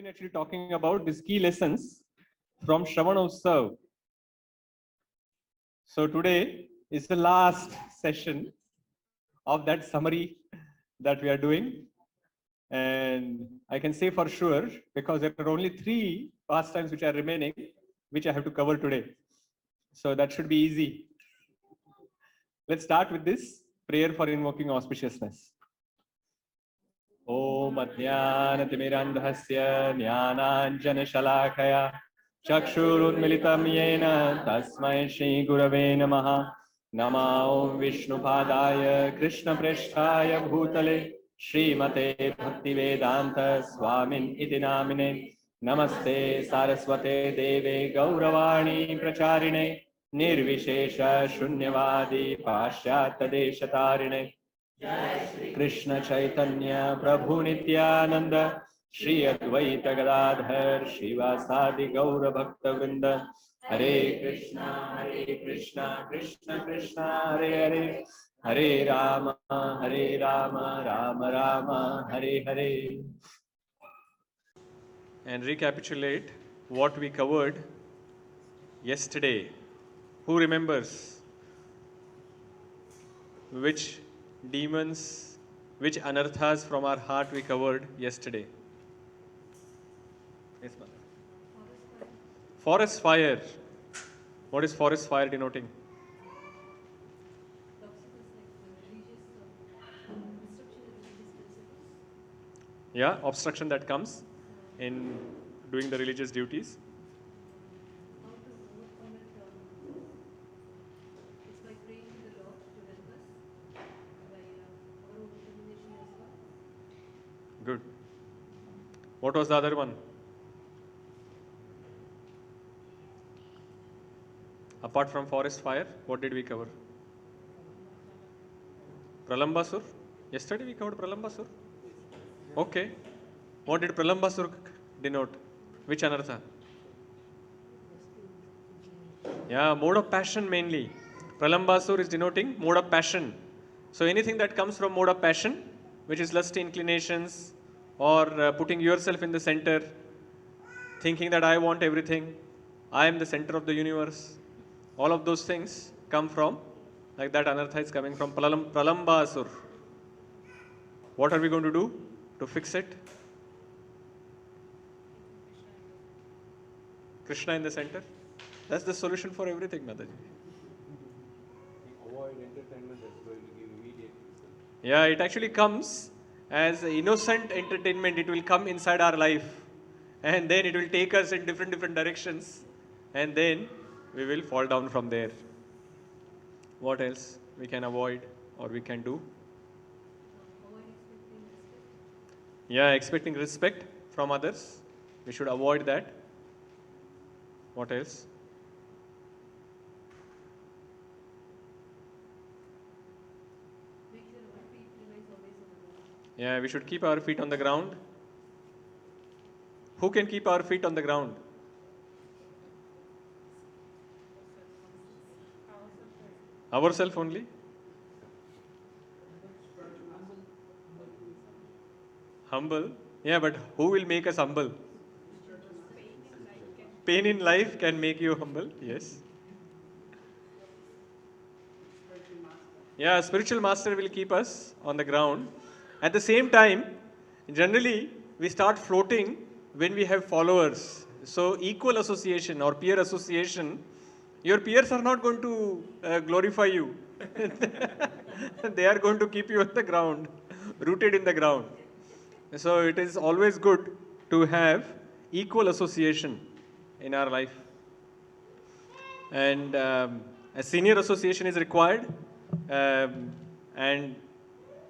been actually talking about these key lessons from Shravana Utsav. So today is the last session of that summary that we are doing. And I can say for sure, because there are only 3 pastimes which are remaining, which I have to cover today. So that should be easy. Let's start with this prayer for invoking auspiciousness. ॐ अज्ञानतिमिरन्धस्य ज्ञानाञ्जनशलाकया चक्षुरुन्मिलितं येन तस्मै श्रीगुरवे नमः। नमो ॐ विष्णुपादाय कृष्णप्रेष्ठाय भूतले श्रीमते भक्तिवेदान्त स्वामिन् इति नामिने। नमस्ते सारस्वते देवे गौरवाणी प्रचारिणे निर्विशेष शून्यवादी पाश्चात्यदेशतारिणे। कृष्ण चैतन्य प्रभु नित्यानंद श्री अद्वैत गदाधर श्रीवासादि गौर भक्त वृंद। हरे कृष्णा कृष्ण कृष्ण हरे हरे, हरे Ram Ram Ram Hare Hare. And recapitulate what we covered yesterday. Who remembers which demons, which anarthas from our heart we covered yesterday? Yes, ma'am. Forest fire. What is forest fire denoting? Yeah, obstruction that comes in doing the religious duties. Good. What was the other one? Apart from forest fire, what did we cover? Pralambasur? Yesterday we covered Pralambasur. Okay. What did Pralambasur denote? Which anartha? Yeah, mode of passion mainly. Pralambasur is denoting mode of passion. So anything that comes from mode of passion, which is lusty inclinations, or putting yourself in the center, thinking that I want everything, I am the center of the universe, all of those things come from, like that anartha is coming from Pralambasur. What are we going to do to fix it? Krishna in the center. That's the solution for everything, Mataji. Avoid entertainment that's going to give immediate result. Yeah, it actually comes as innocent entertainment. It will come inside our life, and then it will take us in different directions, and then we will fall down from there. What else we can avoid or we can do? Yeah, expecting respect from others. We should avoid that. What else? Yeah, we should keep our feet on the ground. Who can keep our feet on the ground? Ourselves only? Humble? Yeah, but who will make us humble? Pain in life can make you humble, yes. Yeah, spiritual master will keep us on the ground. At the same time, generally, we start floating when we have followers. So, equal association or peer association, your peers are not going to glorify you. They are going to keep you on the ground, rooted in the ground. So, it is always good to have equal association in our life. And a senior association is required, and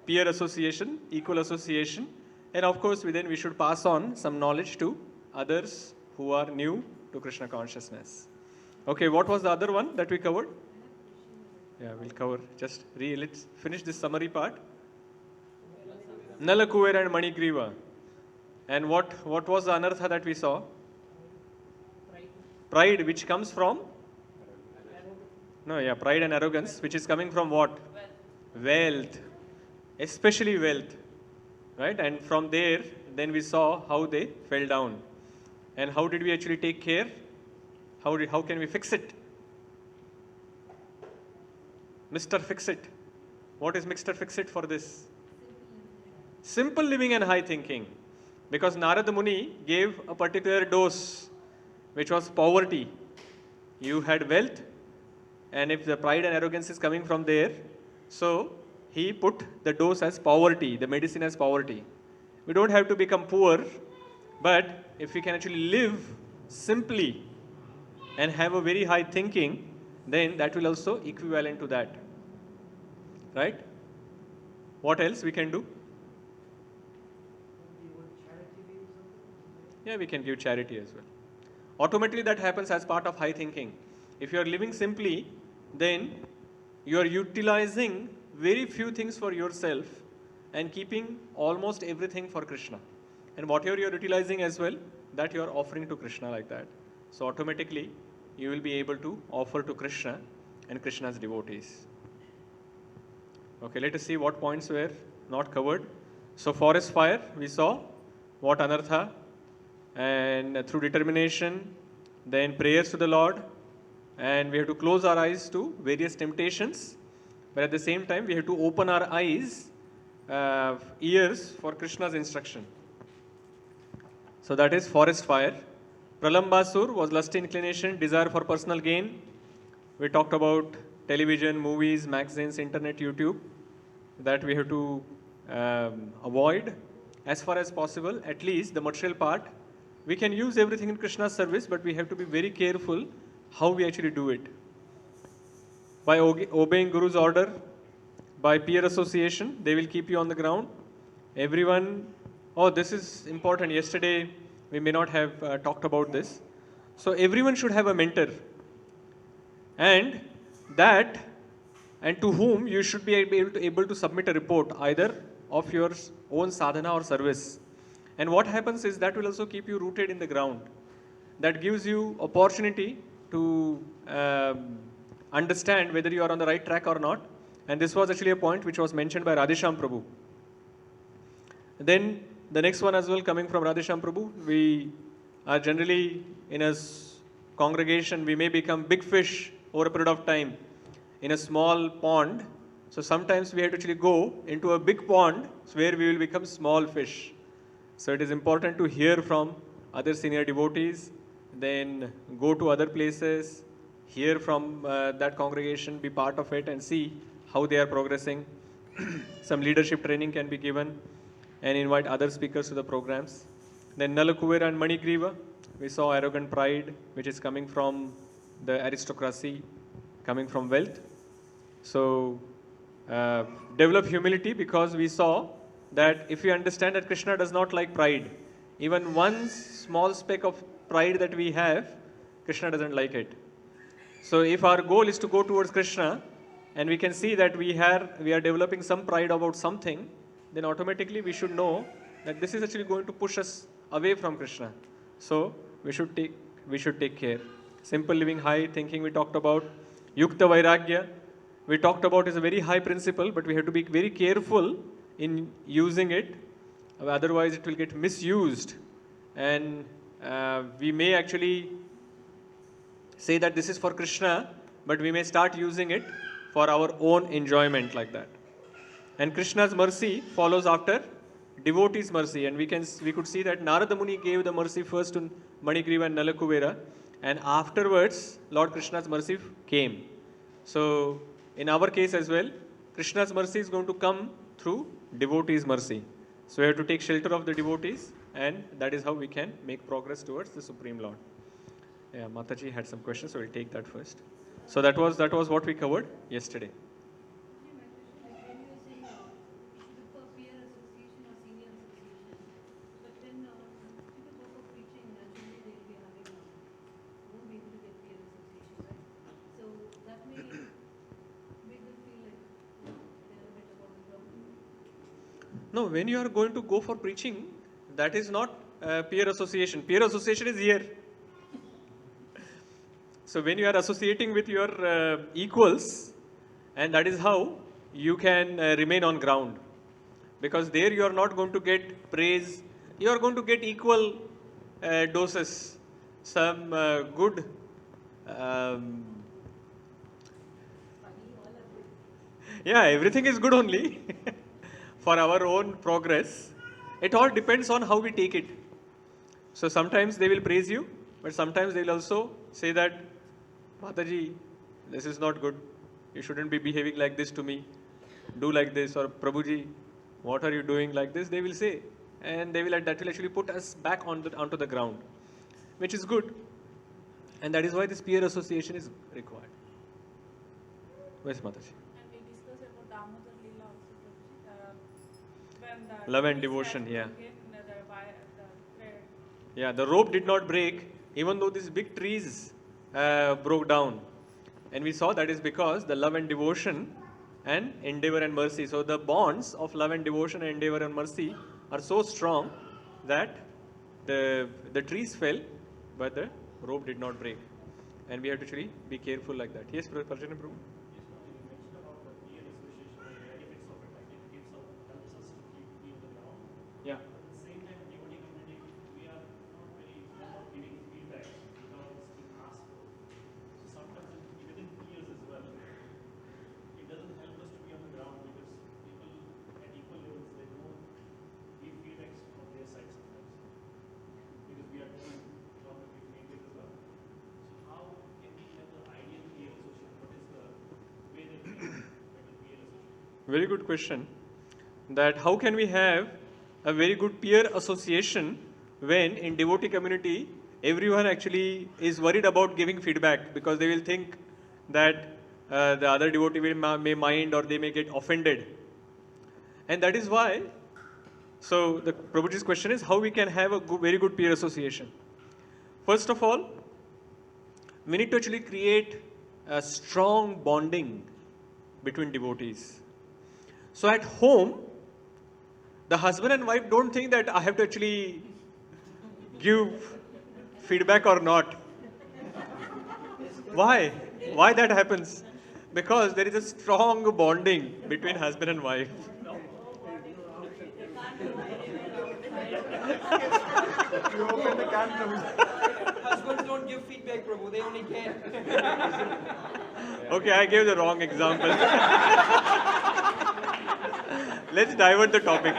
peer association, equal association, and of course we should pass on some knowledge to others who are new to Krishna consciousness. Okay, what was the other one that we covered? Yeah, we'll cover. Let's finish this summary part. Nalakuver and Manigriva. And what was the anartha that we saw? Pride, which comes from? No, yeah, pride and arrogance, which is coming from what? Wealth. Especially wealth. Right? And from there, then we saw how they fell down. And how did we actually take care? How can we fix it? Mr. Fix It. What is Mr. Fix It for this? Simple living and high thinking. Because Narada Muni gave a particular dose, which was poverty. You had wealth, and if the pride and arrogance is coming from there, so he put the dose as poverty, the medicine as poverty. We don't have to become poor, but if we can actually live simply and have a very high thinking, then that will also equivalent to that. Right? What else we can do? Yeah, we can give charity as well. Automatically that happens as part of high thinking. If you are living simply, then you are utilizing very few things for yourself and keeping almost everything for Krishna. And whatever you are utilizing as well, that you are offering to Krishna like that. So automatically you will be able to offer to Krishna and Krishna's devotees. Okay, let us see what points were not covered. So forest fire, we saw what anartha, and through determination, then prayers to the Lord, and we have to close our eyes to various temptations, but at the same time we have to open our eyes, ears for Krishna's instruction. So that is forest fire. Pralambasur was lust inclination, desire for personal gain. We talked about television, movies, magazines, internet, YouTube, that we have to avoid as far as possible, at least the material part. We can use everything in Krishna's service, but we have to be very careful how we actually do it. By obeying Guru's order, by peer association, they will keep you on the ground. Everyone, oh, this is important. Yesterday, we may not have talked about this. So everyone should have a mentor. And to whom you should be able to submit a report, either of your own sadhana or service. And what happens is that will also keep you rooted in the ground. That gives you opportunity to understand whether you are on the right track or not. And this was actually a point which was mentioned by Radheshyam Prabhu. Then the next one as well, coming from Radheshyam Prabhu, we are generally in a congregation, we may become big fish over a period of time in a small pond. So sometimes we have to actually go into a big pond where we will become small fish. So it is important to hear from other senior devotees, then go to other places, hear from that congregation, be part of it and see how they are progressing. Some leadership training can be given and invite other speakers to the programs. Then Nalakuvera and Manigriva, we saw arrogant pride, which is coming from the aristocracy, coming from wealth. So develop humility, because we saw that if we understand that Krishna does not like pride, even one small speck of pride that we have, Krishna doesn't like it. So if our goal is to go towards Krishna, and we can see that we are developing some pride about something, then automatically we should know that this is actually going to push us away from Krishna. So we should take care. Simple living, high thinking we talked about. Yukta Vairagya, we talked about, is a very high principle, but we have to be very careful in using it. Otherwise it will get misused, and we may actually say that this is for Krishna, but we may start using it for our own enjoyment like that. And Krishna's mercy follows after devotees' mercy, and we could see that Narada Muni gave the mercy first to Manigriva and Nalakuvera, and afterwards Lord Krishna's mercy came. So in our case as well, Krishna's mercy is going to come through devotees' mercy. So we have to take shelter of the devotees, and that is how we can make progress towards the Supreme Lord. Yeah, Mataji had some questions, so we'll take that first. So that was what we covered yesterday. No, when you are going to go for preaching, that is not peer association. Peer association is here. So when you are associating with your equals, and that is how you can remain on ground. Because there you are not going to get praise you are going to get equal doses. Some good um, yeah, everything is good only for our own progress. It all depends on how we take it. So sometimes they will praise you, but sometimes they will also say that, Mataji, this is not good. You shouldn't be behaving like this to me. Do like this. Or Prabhuji, what are you doing like this? They will say. And they will, that will actually put us back onto the ground, which is good. And that is why this peer association is required. Where's Mataji? And we discussed about Damodar Leela also, when the Love and priest devotion, has yeah. broken the thread. Yeah, the rope did not break, even though these big trees broke down. And we saw that is because the love and devotion and endeavor and mercy. So the bonds of love and devotion and endeavor and mercy are so strong that the trees fell, but the rope did not break. And we have to actually be careful like that. Yes, Parjana Prabhu? Yeah. Very good question. That how can we have a very good peer association when in devotee community everyone actually is worried about giving feedback because they will think that the other devotee may mind or they may get offended. And that is why, so the Prabhuji's question is how we can have a very good peer association. First of all, we need to actually create a strong bonding between devotees. So at home, the husband and wife don't think that I have to actually give feedback or not. Why? Why that happens? Because there is a strong bonding between husband and wife. Husbands don't give feedback, Prabhu. They only can. Okay, I gave the wrong example. Let's divert the topic.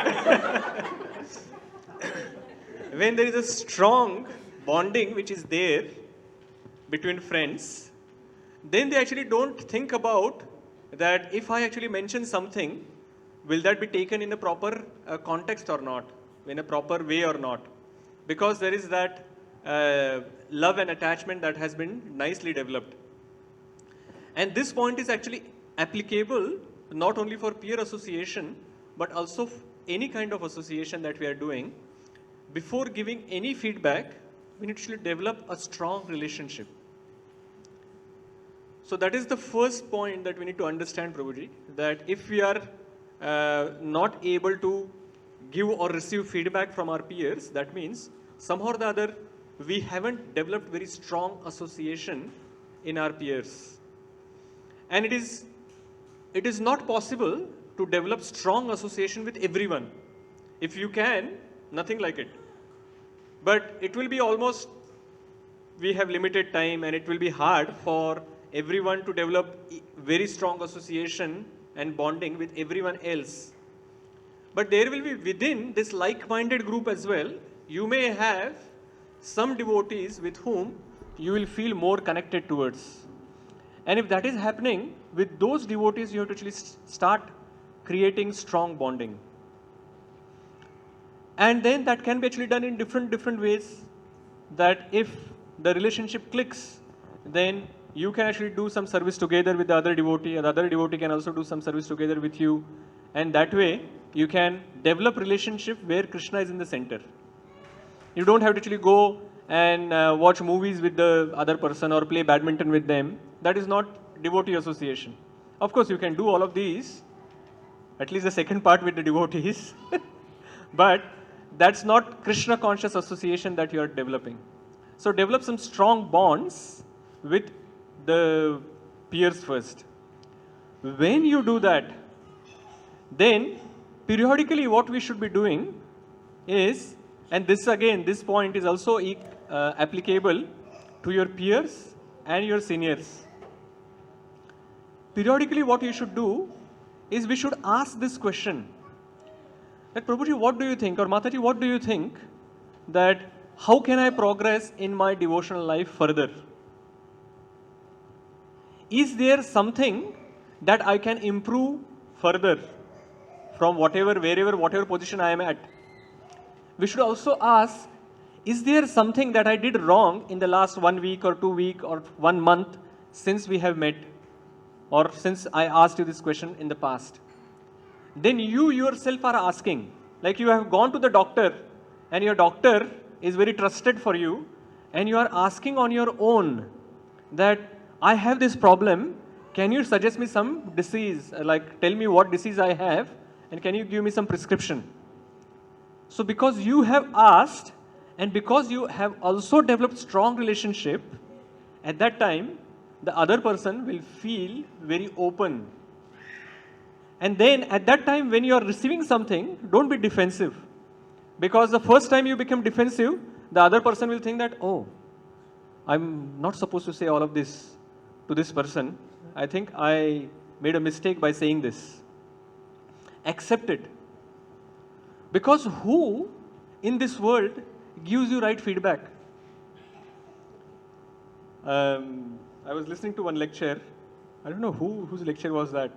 When there is a strong bonding which is there between friends, then they actually don't think about that if I actually mention something, will that be taken in a proper context or not, in a proper way or not? Because there is that love and attachment that has been nicely developed. And this point is actually applicable not only for peer association, but also any kind of association that we are doing. Before giving any feedback, we need to develop a strong relationship. So that is the first point that we need to understand, Prabhuji, that if we are not able to give or receive feedback from our peers, that means somehow or the other, we haven't developed very strong association in our peers. And it is not possible to develop strong association with everyone. If you can, nothing like it. But it will be almost, we have limited time and it will be hard for everyone to develop very strong association and bonding with everyone else. But there will be within this like-minded group as well, you may have some devotees with whom you will feel more connected towards. And if that is happening, with those devotees, you have to actually start creating strong bonding. And then that can be actually done in different ways. That if the relationship clicks, then you can actually do some service together with the other devotee, and the other devotee can also do some service together with you. And that way, you can develop relationship where Krishna is in the center. You don't have to actually go and watch movies with the other person or play badminton with them. That is not devotee association. Of course, you can do all of these, at least the second part with the devotees, but that's not Krishna conscious association that you are developing. So develop some strong bonds with the peers first. When you do that, then periodically what we should be doing is And this again, this point is also applicable to your peers and your seniors. Periodically, what you should do is we should ask this question that Prabhuji, what do you think? Or Mataji, what do you think that how can I progress in my devotional life further? Is there something that I can improve further from whatever position I am at? We should also ask, is there something that I did wrong in the last 1 week or 2 weeks or 1 month since we have met, or since I asked you this question in the past? Then you yourself are asking, like you have gone to the doctor and your doctor is very trusted for you, and you are asking on your own that I have this problem, can you suggest me some disease, like tell me what disease I have and can you give me some prescription? So because you have asked and because you have also developed strong relationship, at that time the other person will feel very open. And then at that time when you are receiving something, don't be defensive. Because the first time you become defensive, the other person will think that, oh, I'm not supposed to say all of this to this person. I think I made a mistake by saying this. Accept it. Because who in this world gives you right feedback? I was listening to one lecture. I don't know whose lecture was that.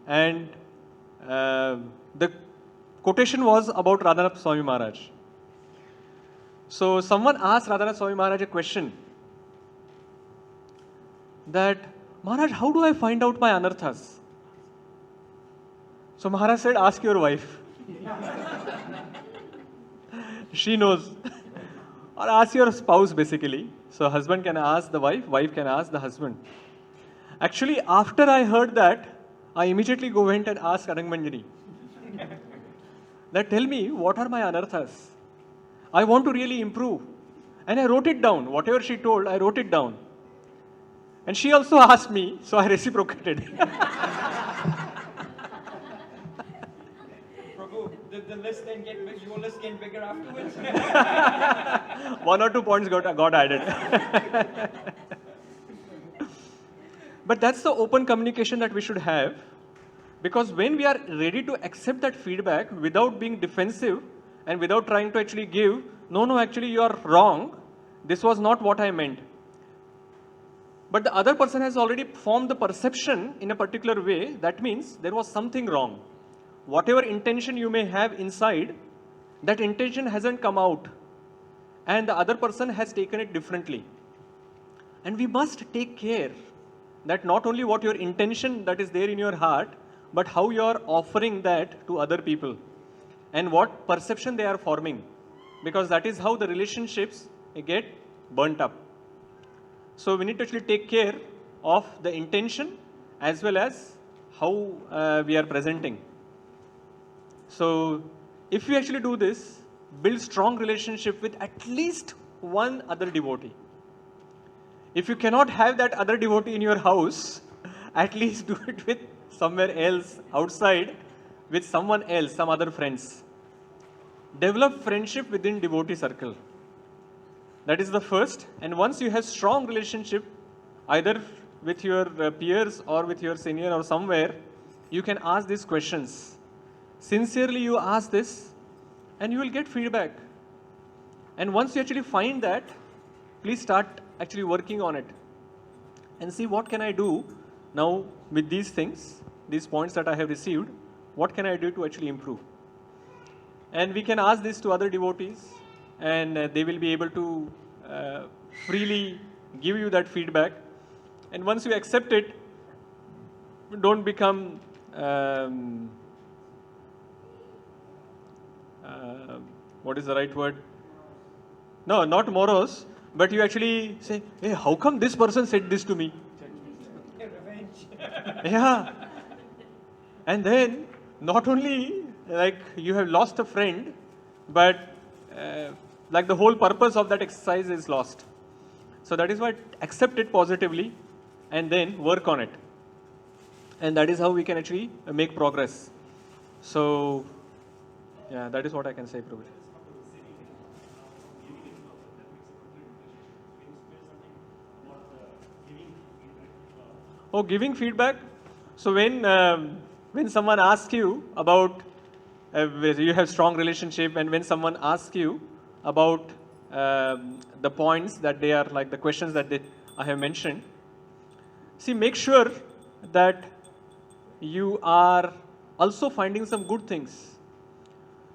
And the quotation was about Radhanath Swami Maharaj. So someone asked Radhanath Swami Maharaj a question that, Maharaj, how do I find out my anarthas? So Maharaj said, ask your wife. She knows. Or ask your spouse basically. So husband can ask the wife can ask the husband. Actually, after I heard that, I immediately went and asked Aranmanjani that tell me, what are my anarthas? I want to really improve. And I wrote it down. Whatever she told, I wrote it down. And she also asked me, so I reciprocated. Prabhu, did the list then get big? Your list get bigger afterwards? 1 or 2 points got added. But that's the open communication that we should have. Because when we are ready to accept that feedback without being defensive and without trying to actually give, no, actually you are wrong. This was not what I meant. But the other person has already formed the perception in a particular way. That means there was something wrong. Whatever intention you may have inside, that intention hasn't come out. And the other person has taken it differently. And we must take care that not only what your intention that is there in your heart, but how you are offering that to other people and what perception they are forming, because that is how the relationships get burnt up. So we need to actually take care of the intention as well as how we are presenting. So if we actually do this, build strong relationship with at least one other devotee. If you cannot have that other devotee in your house, at least do it with somewhere else, outside, with someone else, some other friends. Develop friendship within devotee circle. That is the first. And once you have strong relationship, either with your peers or with your senior or somewhere, you can ask these questions. Sincerely you ask this and you will get feedback. And once you actually find that, please start actually working on it. And see what can I do now with these things, these points that I have received, what can I do to actually improve? And we can ask this to other devotees and they will be able to freely give you that feedback. And once you accept it, don't become what is the right word? No, not morose, but you actually say, hey, how come this person said this to me? Revenge. Yeah. And then not only like you have lost a friend, but like the whole purpose of that exercise is lost. So that is why accept it positively and then work on it. And that is how we can actually make progress. So yeah, that is what I can say, Prabhu. Oh, giving feedback. So when someone asks you about whether you have strong relationship, and when someone asks you about the points that they are like the questions that I have mentioned, see, make sure that you are also finding some good things.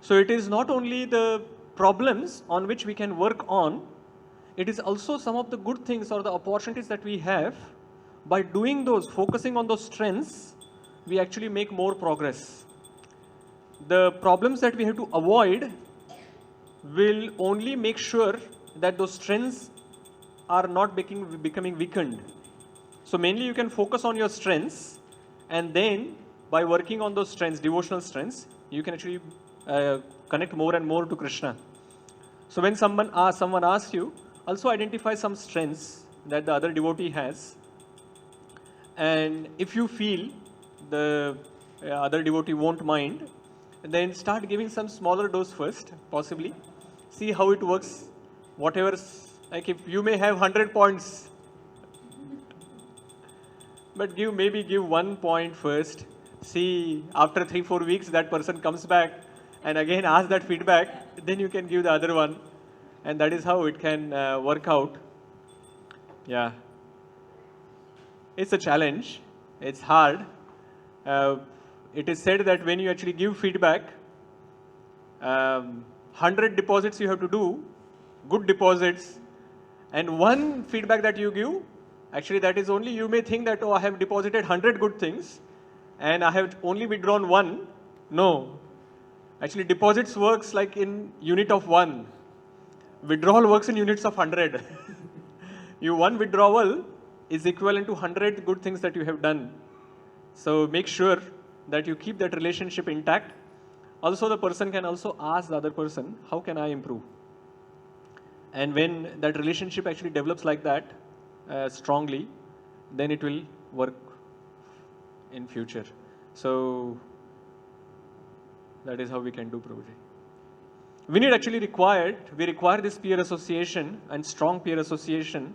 So it is not only the problems on which we can work on, it is also some of the good things or the opportunities that we have. By doing those, focusing on those strengths, we actually make more progress. The problems that we have to avoid will only make sure that those strengths are not becoming weakened. So mainly you can focus on your strengths, and then by working on those strengths, devotional strengths, you can actually connect more and more to Krishna. So when someone asks you, also identify some strengths that the other devotee has. And if you feel the other devotee won't mind, then start giving some smaller dose first, possibly. See how it works. Whatever, like if you may have 100 points, but maybe give 1 point first. See, after 3-4 weeks, that person comes back and again ask that feedback, then you can give the other one. And that is how it can work out. Yeah. It's a challenge. It's hard. It is said that when you actually give feedback, 100 deposits you have to do, good deposits, and one feedback that you give, actually that is only, you may think that, oh, I have deposited 100 good things and I have only withdrawn one. No. Actually, deposits works like in unit of 1. Withdrawal works in units of 100. Your one withdrawal is equivalent to 100 good things that you have done. So make sure that you keep that relationship intact. Also, the person can also ask the other person, how can I improve? And when that relationship actually develops like that, strongly, then it will work in future. So that is how we can do, Prabhuji. We require this peer association and strong peer association.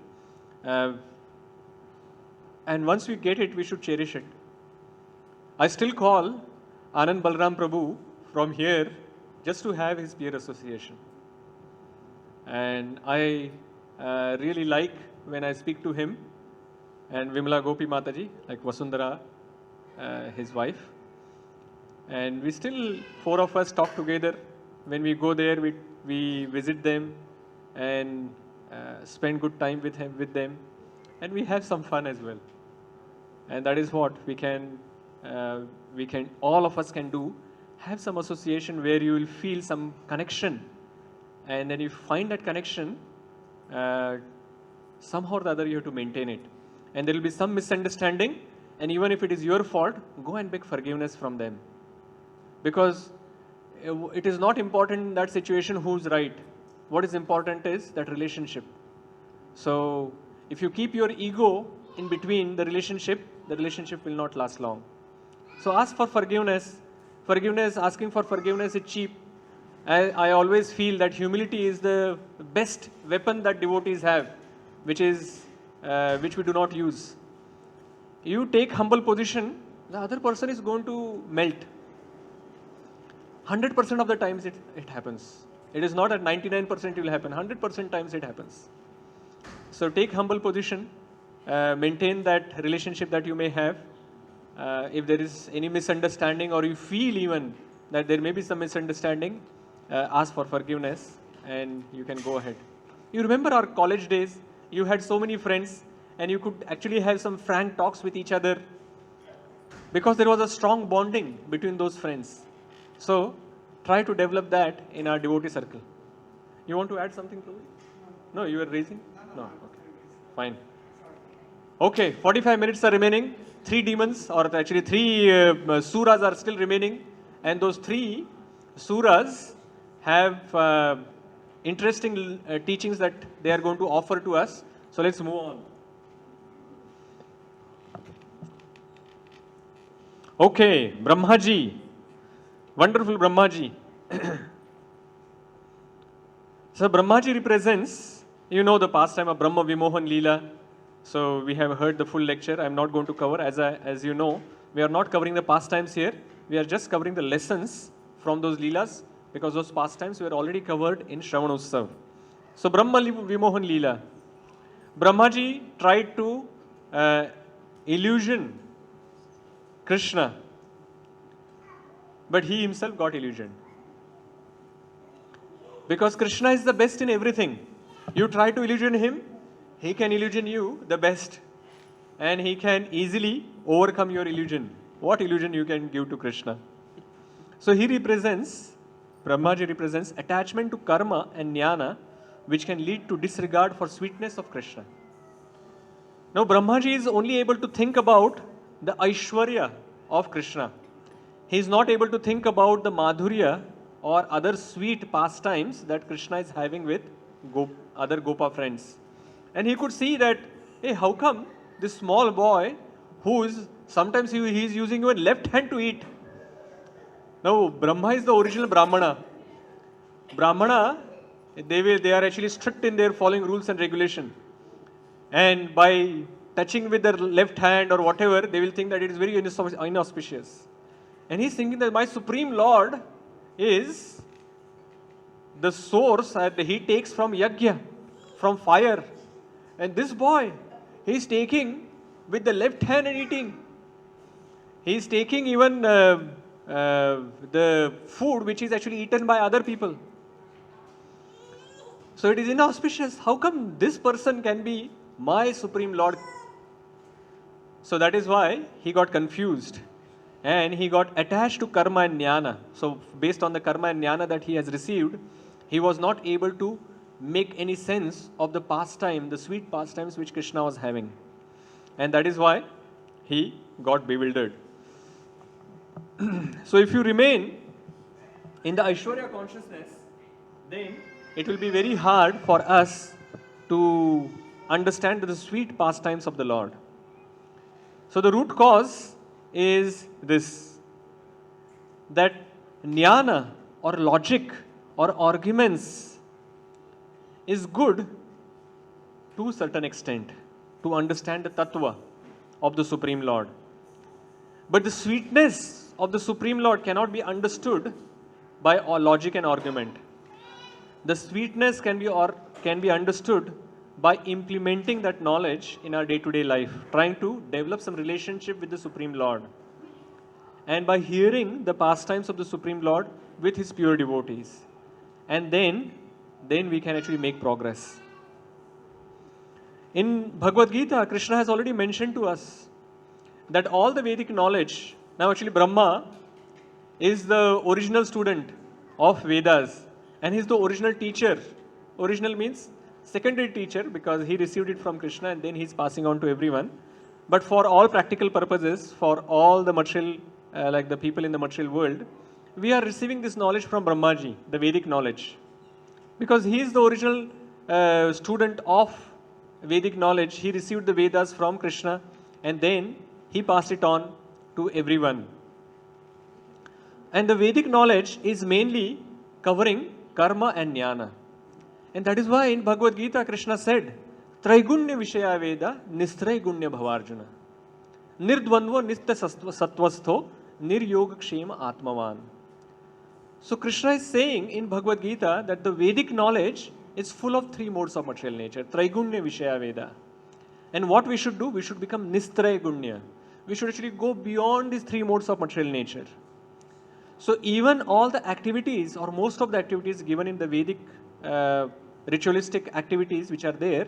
And once we get it, we should cherish it. I still call Anand Balram Prabhu from here just to have his peer association. And I really like when I speak to him and Vimla Gopi Mataji, like Vasundhara, his wife. And we still, 4 of us talk together. When we go there, we visit them and spend good time with them. And we have some fun as well. And that is what we can, all of us can do. Have some association where you will feel some connection. And then you find that connection, somehow or the other you have to maintain it. And there will be some misunderstanding. And even if it is your fault, go and beg forgiveness from them. Because it is not important in that situation who's right. What is important is that relationship. So if you keep your ego in between the relationship will not last long. So ask for forgiveness. Asking for forgiveness is cheap. I always feel that humility is the best weapon that devotees have, which we do not use. You take humble position, the other person is going to melt. 100% of the times it happens. It is not at 99% it will happen. 100% times it happens. So take humble position, maintain that relationship that you may have. If there is any misunderstanding or you feel even that there may be some misunderstanding, ask for forgiveness and you can go ahead. You remember our college days, you had so many friends and you could actually have some frank talks with each other because there was a strong bonding between those friends. So try to develop that in our devotee circle. You want to add something to it? No, you were raising? No, okay, fine. Okay, 45 minutes are remaining. 3 demons, or actually 3 suras are still remaining. And those 3 suras have interesting teachings that they are going to offer to us. So let's move on. Okay, Brahmaji. Wonderful Brahmaji. So Brahmaji represents, you know, the pastime of Brahma Vimohan Leela. So we have heard the full lecture. I'm not going to cover, as you know, we are not covering the pastimes here. We are just covering the lessons from those Leelas, because those pastimes were already covered in Shravanotsav. So Brahma Vimohan Leela. Brahmaji tried to illusion Krishna, but he himself got illusioned. Because Krishna is the best in everything. You try to illusion him, he can illusion you the best. And he can easily overcome your illusion. What illusion you can give to Krishna? So he represents, Brahmaji represents attachment to karma and jnana, which can lead to disregard for sweetness of Krishna. Now Brahmaji is only able to think about the Aishwarya of Krishna. He is not able to think about the Madhurya or other sweet pastimes that Krishna is having with other Gopa friends. And he could see that, hey, how come this small boy sometimes he is using even left hand to eat. Now Brahma is the original Brahmana. Brahmana, they are actually strict in their following rules and regulation. And by touching with their left hand or whatever, they will think that it is very inauspicious. And he's thinking that my Supreme Lord is the source that he takes from yajna, from fire. And this boy, he's taking with the left hand and eating. He's taking even the food which is actually eaten by other people. So it is inauspicious. How come this person can be my Supreme Lord? So that is why he got confused. And he got attached to karma and jnana. So based on the karma and jnana that he has received, he was not able to make any sense of the pastime, the sweet pastimes which Krishna was having. And that is why he got bewildered. So if you remain in the Aishwarya consciousness, then it will be very hard for us to understand the sweet pastimes of the Lord. So the root cause is this, that jnana or logic or arguments is good to a certain extent to understand the tattva of the Supreme Lord. But the sweetness of the Supreme Lord cannot be understood by logic and argument. The sweetness can be understood by implementing that knowledge in our day-to-day life, trying to develop some relationship with the Supreme Lord. And by hearing the pastimes of the Supreme Lord with his pure devotees. And then we can actually make progress. In Bhagavad Gita, Krishna has already mentioned to us that all the Vedic knowledge, now actually Brahma is the original student of Vedas and he is the original teacher. Original means secondary teacher, because he received it from Krishna and then he is passing on to everyone. But for all practical purposes, for all the material, like the people in the material world, we are receiving this knowledge from Brahmaji, the Vedic knowledge. Because he is the original student of Vedic knowledge. He received the Vedas from Krishna and then he passed it on to everyone. And the Vedic knowledge is mainly covering karma and jnana. And that is why in Bhagavad Gita, Krishna said, Traigunya Vishaya Veda Nistraigunya Bhavarjuna. Nirdvandvo Nitya Sattvastho Niryog Kshema Atmavan. So Krishna is saying in Bhagavad Gita that the Vedic knowledge is full of three modes of material nature. Traigunya Vishaya Veda. And what we should do? We should become Nistraigunya. We should actually go beyond these three modes of material nature. So even all the activities or most of the activities given in the Vedic ritualistic activities which are there,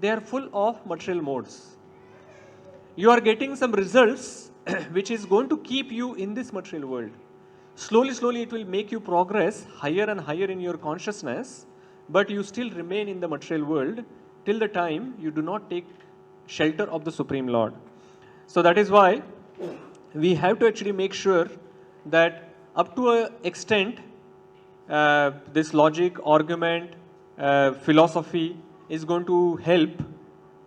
they are full of material modes. You are getting some results which is going to keep you in this material world. Slowly it will make you progress higher and higher in your consciousness, but you still remain in the material world till the time you do not take shelter of the Supreme Lord. So that is why we have to actually make sure that up to an extent this logic, argument, philosophy is going to help,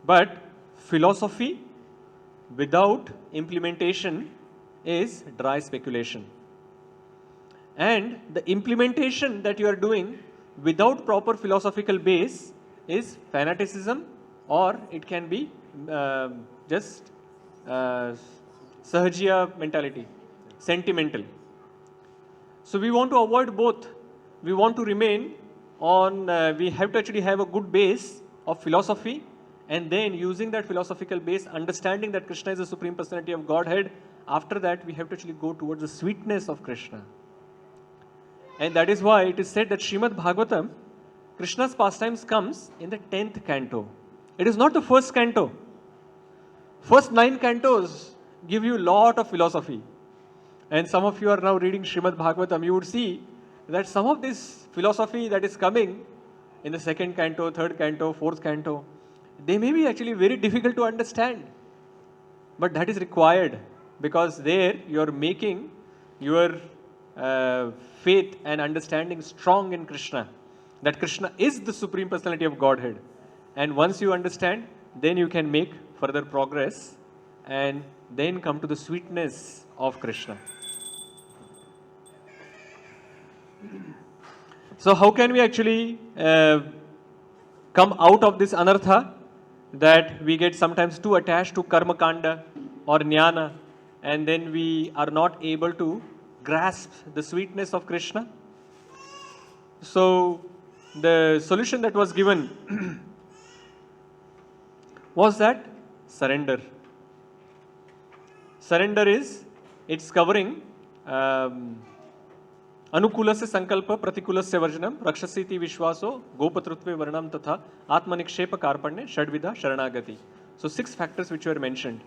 but philosophy without implementation is dry speculation. And the implementation that you are doing without proper philosophical base is fanaticism or it can be just sahajiya mentality, sentimental. So we want to avoid both. We want to remain on, we have to actually have a good base of philosophy, and then using that philosophical base, understanding that Krishna is the Supreme Personality of Godhead. After that, we have to actually go towards the sweetness of Krishna. And that is why it is said that Srimad Bhagavatam, Krishna's pastimes comes in the 10th canto. It is not the first canto. First 9 cantos give you a lot of philosophy. And some of you are now reading Srimad Bhagavatam, you would see that some of this philosophy that is coming in the 2nd canto, 3rd canto, 4th canto, they may be actually very difficult to understand. But that is required, because there you are making your faith and understanding strong in Krishna, that Krishna is the Supreme Personality of Godhead. And once you understand, then you can make further progress and then come to the sweetness of Krishna. So how can we actually come out of this anartha, that we get sometimes too attached to karma kanda or jnana, and then we are not able to grasp the sweetness of Krishna? So the solution that was given was that surrender. Surrender is, it's covering अनुकूलस्य संकल्प प्रतिकूलस्य वर्जनम रक्षसीति विश्वासो गोपतृत्वे वर्णम तथा आत्मनिक्षेप कार्पण्य षड्विधा शरणागति. So 6 factors which were mentioned.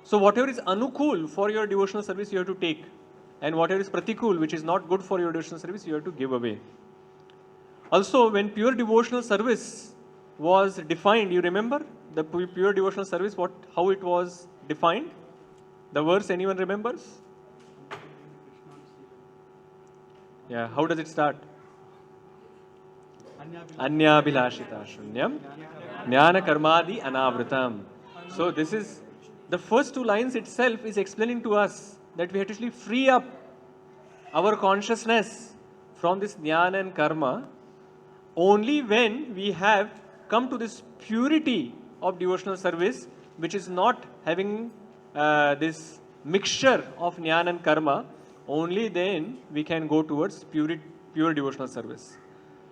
So whatever is anukul for your devotional service you have to take, and whatever is pratikul, which is not good for your devotional service, you have to give away. Also, when pure devotional service was defined, you remember the pure devotional service, how it was defined? The verse, anyone remembers? Yeah, how does it start? Anyabhilashita shunyam jnana karmadi anavritam. So this is, the first 2 lines itself is explaining to us that we have to actually free up our consciousness from this jnana and karma only when we have come to this purity of devotional service, which is not having this mixture of jnana and karma. Only then we can go towards pure devotional service.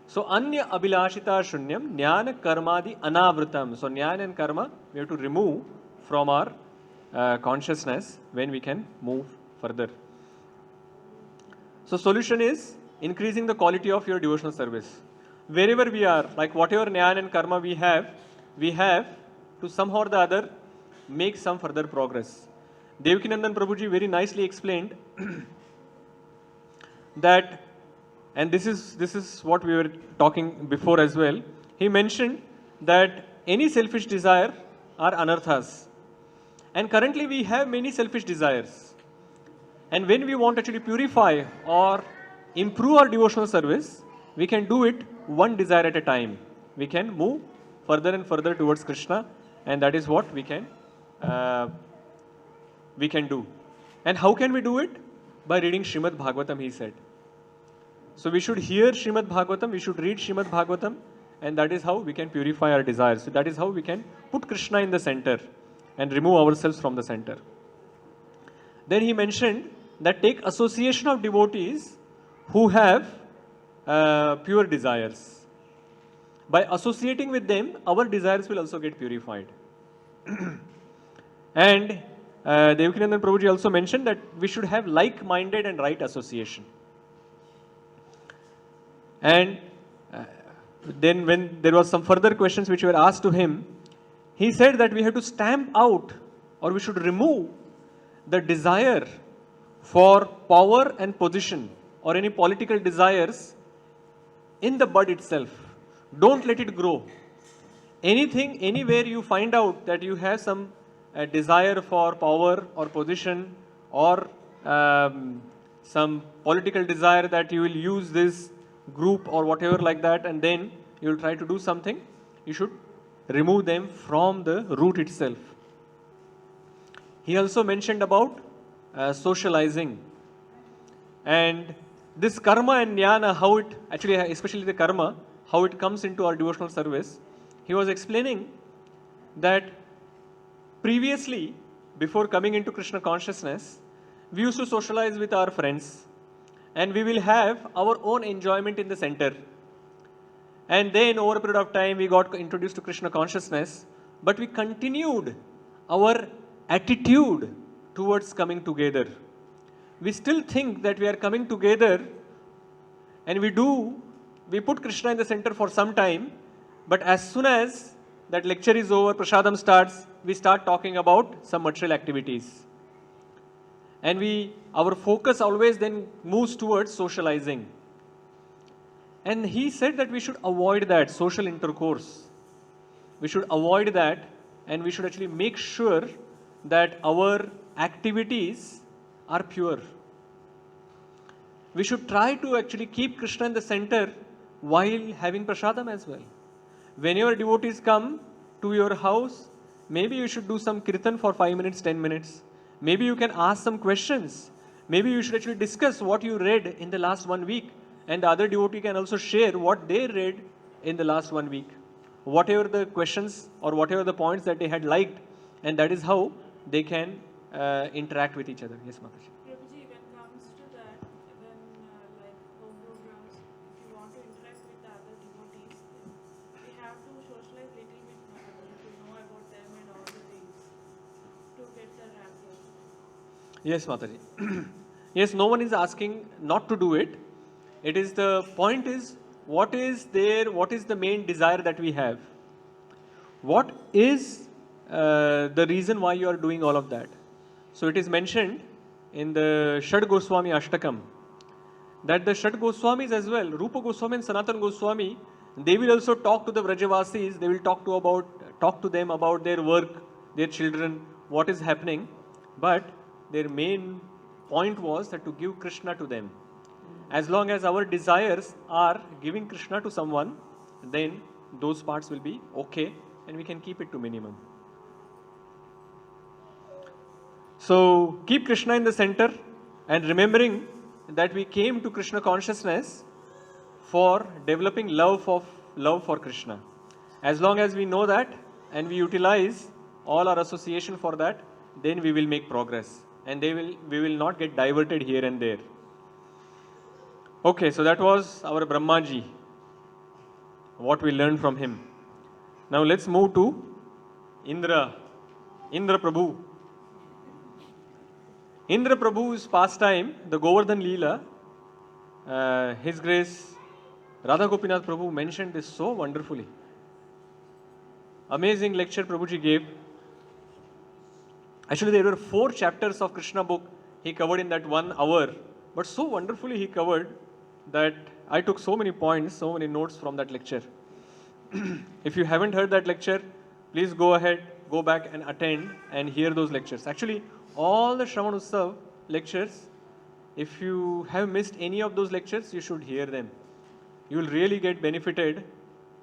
So anya abhilashita shunyam jnana karmadi anavritam. So jnana and karma we have to remove from our consciousness when we can move further. So solution is increasing the quality of your devotional service. Wherever we are, like whatever jnana and karma we have to somehow or the other make some further progress. Devakinandan Prabhuji very nicely explained that, and this is what we were talking before as well. He mentioned that any selfish desire are anarthas. And currently we have many selfish desires. And when we want to actually purify or improve our devotional service, we can do it one desire at a time. We can move further and further towards Krishna, and that is what we can do. And how can we do it? By reading Srimad Bhagavatam, he said. So we should hear Srimad Bhagavatam, we should read Srimad Bhagavatam, and that is how we can purify our desires. So that is how we can put Krishna in the center and remove ourselves from the center. Then he mentioned that take association of devotees who have pure desires. By associating with them, our desires will also get purified. And Devakinandan Prabhuji also mentioned that we should have like-minded and right association. And then when there was some further questions which were asked to him, he said that we have to stamp out, or we should remove the desire for power and position or any political desires in the bud itself. Don't let it grow. Anything, anywhere you find out that you have some desire for power or position, or some political desire that you will use this group or whatever like that, and then you will try to do something, you should remove them from the root itself. He also mentioned about socializing. And this karma and jnana, how it actually, especially the karma, how it comes into our devotional service. He was explaining that previously, before coming into Krishna consciousness, we used to socialize with our friends and we will have our own enjoyment in the center. And then over a period of time, we got introduced to Krishna consciousness, but we continued our attitude towards coming together. We still think that we are coming together and we put Krishna in the center for some time, but as soon as that lecture is over, prasadam starts, we start talking about some material activities. And our focus always then moves towards socializing. And he said that we should avoid that social intercourse. We should avoid that and we should actually make sure that our activities are pure. We should try to actually keep Krishna in the center while having prasadam as well. When your devotees come to your house, maybe you should do some kirtan for 5 minutes, 10 minutes. Maybe you can ask some questions. Maybe you should actually discuss what you read in the last 1 week. And the other devotee can also share what they read in the last 1 week. Whatever the questions or whatever the points that they had liked. And that is how they can interact with each other. Yes, Mataji. Prabhuji, when comes to that, when like home programs, if you want to interact with the other devotees, then we have to socialize little bit more to know about them and all the things to get the rapport. Yes, Mataji. Yes, no one is asking not to do it. It is the point is, what is the main desire that we have? What is the reason why you are doing all of that? So it is mentioned in the Shad Goswami Ashtakam that the Shad Goswamis as well, Rupa Goswami and Sanatan Goswami, they will also talk to the Vrajavasis, they will talk to them about their work, their children, what is happening. But their main point was that to give Krishna to them. As long as our desires are giving Krishna to someone, then those parts will be okay and we can keep it to minimum. So keep Krishna in the center and remembering that we came to Krishna consciousness for developing love for Krishna. As long as we know that and we utilize all our association for that, then we will make progress and we will not get diverted here and there. Okay, so that was our Brahmaji, what we learned from him. Now let's move to Indra Prabhu. Indra Prabhu's pastime, the Govardhan Leela, His Grace Radha Gopinath Prabhu mentioned this so wonderfully. Amazing lecture Prabhuji gave. Actually, there were 4 chapters of Krishna book he covered in that 1 hour, but so wonderfully he covered that I took so many points, so many notes from that lecture. If you haven't heard that lecture, please go ahead, go back and attend and hear those lectures. Actually, all the Shravan Utsav lectures, if you have missed any of those lectures, you should hear them. You will really get benefited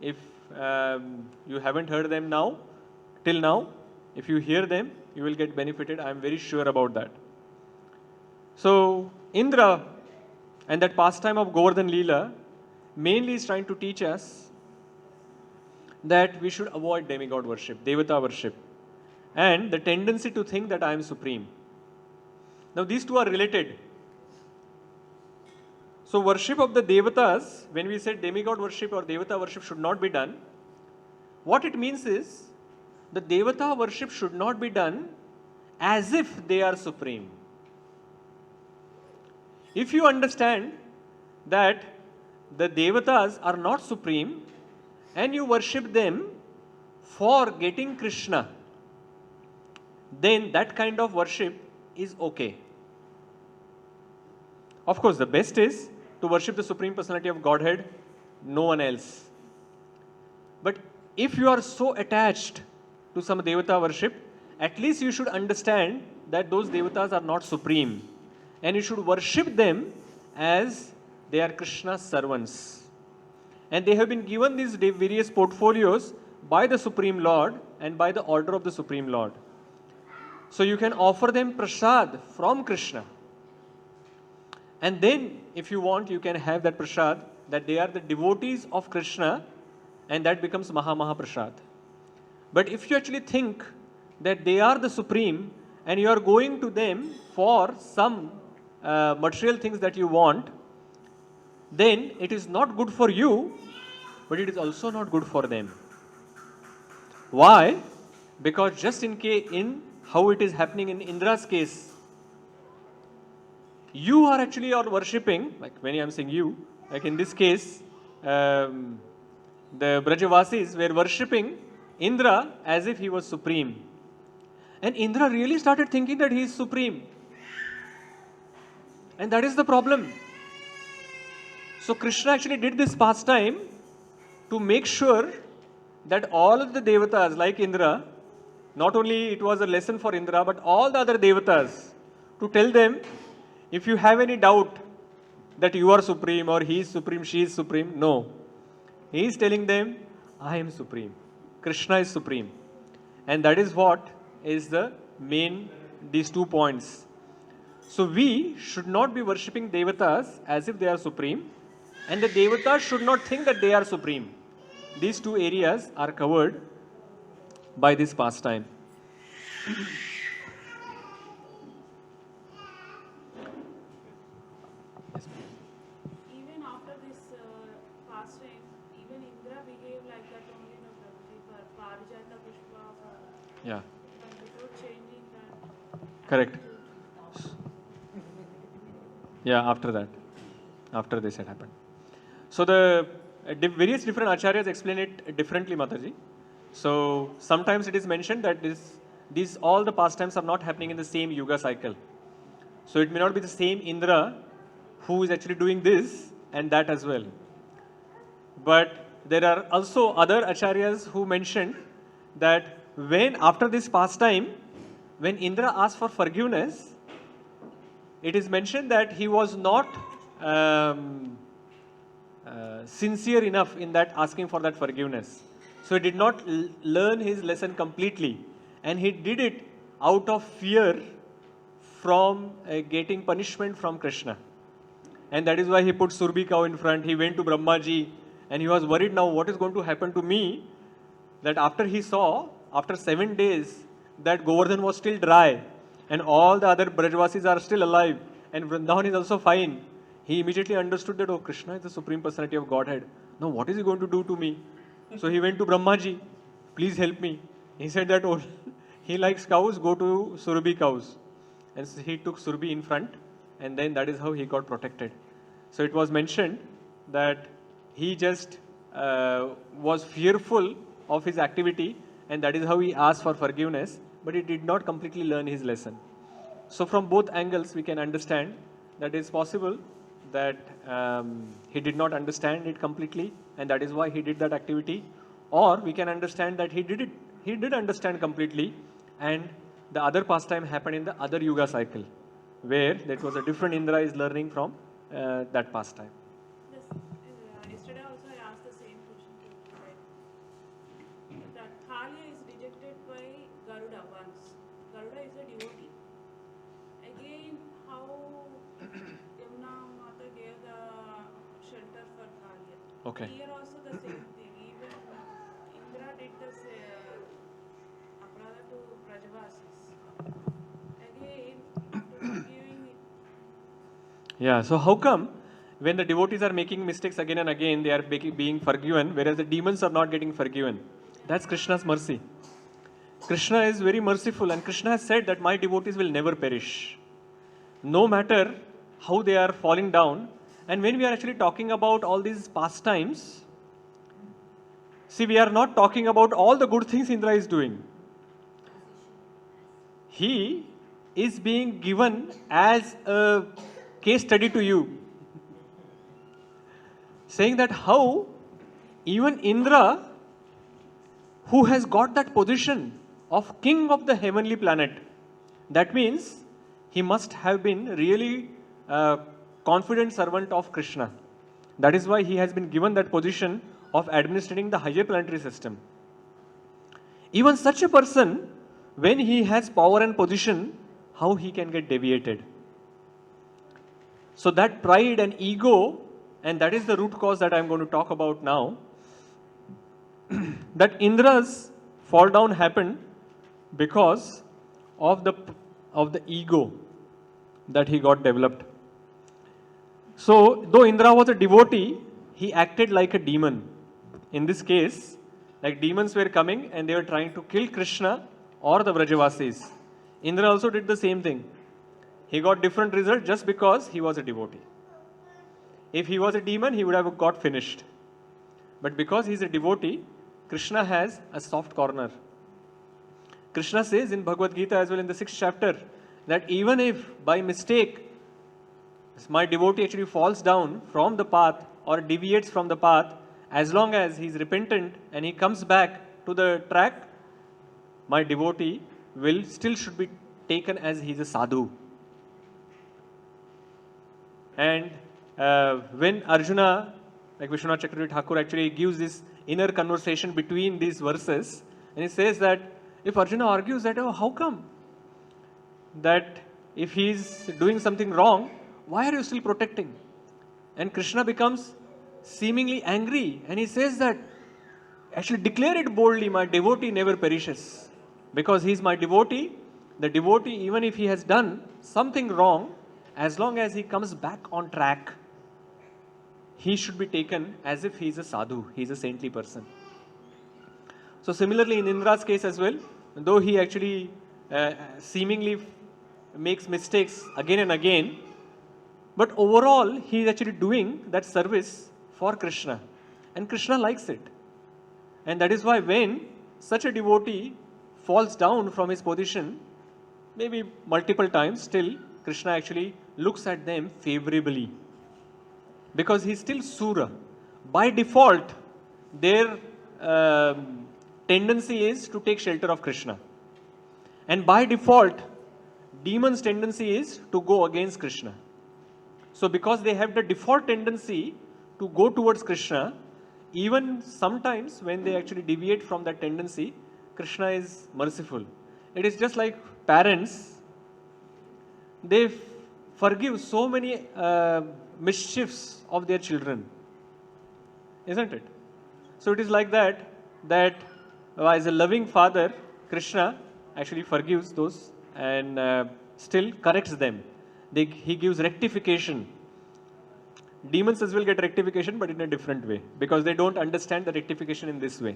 if you haven't heard them till now. If you hear them, you will get benefited. I am very sure about that. So, Indra and that pastime of Govardhan Leela mainly is trying to teach us that we should avoid demigod worship, Devata worship, and the tendency to think that I am supreme. Now, these two are related. So, worship of the Devatas, when we said demigod worship or Devata worship should not be done, what it means is the Devata worship should not be done as if they are supreme. If you understand that the Devatas are not supreme and you worship them for getting Krishna, then that kind of worship is okay. Of course, the best is to worship the Supreme Personality of Godhead, no one else. But if you are so attached to some Devata worship, at least you should understand that those Devatas are not supreme. And you should worship them as they are Krishna's servants. And they have been given these various portfolios by the Supreme Lord and by the order of the Supreme Lord. So you can offer them prasad from Krishna. And then, if you want, you can have that prasad, that they are the devotees of Krishna, and that becomes Maha Maha Prasad. But if you actually think that they are the supreme and you are going to them for some material things that you want, then it is not good for you, but it is also not good for them. Why? Because just in how it is happening in Indra's case, you are actually worshipping, like when I am saying you, like in this case, the Brajavasis were worshipping Indra as if he was supreme. And Indra really started thinking that he is supreme. And that is the problem. So Krishna actually did this pastime to make sure that all of the devatas like Indra, not only it was a lesson for Indra, but all the other devatas, to tell them, if you have any doubt that you are supreme or he is supreme, she is supreme, no. He is telling them, I am supreme. Krishna is supreme. And that is what is the main, these 2 points. So we should not be worshipping devatas as if they are supreme, and the devatas should not think that they are supreme. These 2 areas are covered by this pastime. Even after this pastime, even Indra behaved like that only, no, Prabhuji, for Parijata Pushpa, Yeah, without changing that. correct. Yeah, after this had happened. So the various different acharyas explain it differently, Mataji. So sometimes it is mentioned that these all the pastimes are not happening in the same yuga cycle. So it may not be the same Indra who is actually doing this and that as well. But there are also other acharyas who mentioned that when after this pastime, when Indra asked for forgiveness, it is mentioned that he was not sincere enough in that asking for that forgiveness. So he did not learn his lesson completely, and he did it out of fear from getting punishment from Krishna. And that is why he put Surbi cow in front. He went to Brahmaji and he was worried, now what is going to happen to me? That after he saw, after 7 days, that Govardhan was still dry and all the other Brajavasis are still alive and Vrindavan is also fine. He immediately understood that, oh, Krishna is the Supreme Personality of Godhead. Now what is he going to do to me? So he went to Brahmaji, please help me. He said that, oh, he likes cows, go to Surbi cows. And so he took Surbi in front, and then that is how he got protected. So it was mentioned that he just was fearful of his activity, and that is how he asked for forgiveness, but he did not completely learn his lesson. So from both angles we can understand that it is possible that he did not understand it completely, and that is why he did that activity, or we can understand that he did understand completely, and the other pastime happened in the other yuga cycle, where that was a different Indra is learning from that pastime. Yes, yesterday also I asked the same question to you, right? That Thalia is rejected by Garuda once. Garuda is a devotee. Again, how Yamuna Mata gave the shelter for Thalia. Okay. Here also the same thing. Even Indra did the aparadha to Brajavasis. Again, after forgiving it, Yeah, so how come when the devotees are making mistakes again and again, they are being forgiven, whereas the demons are not getting forgiven? That's Krishna's mercy. Krishna is very merciful, and Krishna has said that my devotees will never perish, no matter how they are falling down. And when we are actually talking about all these pastimes, see, we are not talking about all the good things Indra is doing. He is being given as a case study to you, saying that how even Indra, who has got that position of king of the heavenly planet, that means he must have been really a confident servant of Krishna. That is why he has been given that position of administrating the higher planetary system. Even such a person, when he has power and position, how he can get deviated? So that pride and ego, and that is the root cause that I am going to talk about now, that Indra's fall down happened because of the ego that he got developed. So, though Indra was a devotee, he acted like a demon. In this case, like demons were coming and they were trying to kill Krishna or the Vrajavasis. Indra also did the same thing. He got different result just because he was a devotee. If he was a demon, he would have got finished. But because he is a devotee, Krishna has a soft corner. Krishna says in Bhagavad Gita as well in the 6th chapter that even if by mistake my devotee actually falls down from the path or deviates from the path, as long as he is repentant and he comes back to the track, my devotee will still should be taken as he is a sadhu. And when Arjuna, like Vishwanath Chakravarti Thakur actually gives this inner conversation between these verses, and he says that if Arjuna argues that, oh, how come? That if he is doing something wrong, why are you still protecting? And Krishna becomes seemingly angry and he says that, actually declare it boldly, my devotee never perishes. Because he is my devotee, the devotee, even if he has done something wrong, as long as he comes back on track, he should be taken as if he is a sadhu, he is a saintly person. So similarly in Indra's case as well, though he actually seemingly makes mistakes again and again, but overall he is actually doing that service for Krishna and Krishna likes it. And that is why when such a devotee falls down from his position, maybe multiple times, still Krishna actually looks at them favorably. Because he is still Sura. By default, their tendency is to take shelter of Krishna. And by default, demons' tendency is to go against Krishna. So because they have the default tendency to go towards Krishna, even sometimes when they actually deviate from that tendency, Krishna is merciful. It is just like parents, they forgive so many mischiefs of their children, isn't it? So it is like that, as a loving father, Krishna actually forgives those and still corrects them. He gives rectification. Demons as well get rectification, but in a different way, because they don't understand the rectification in this way.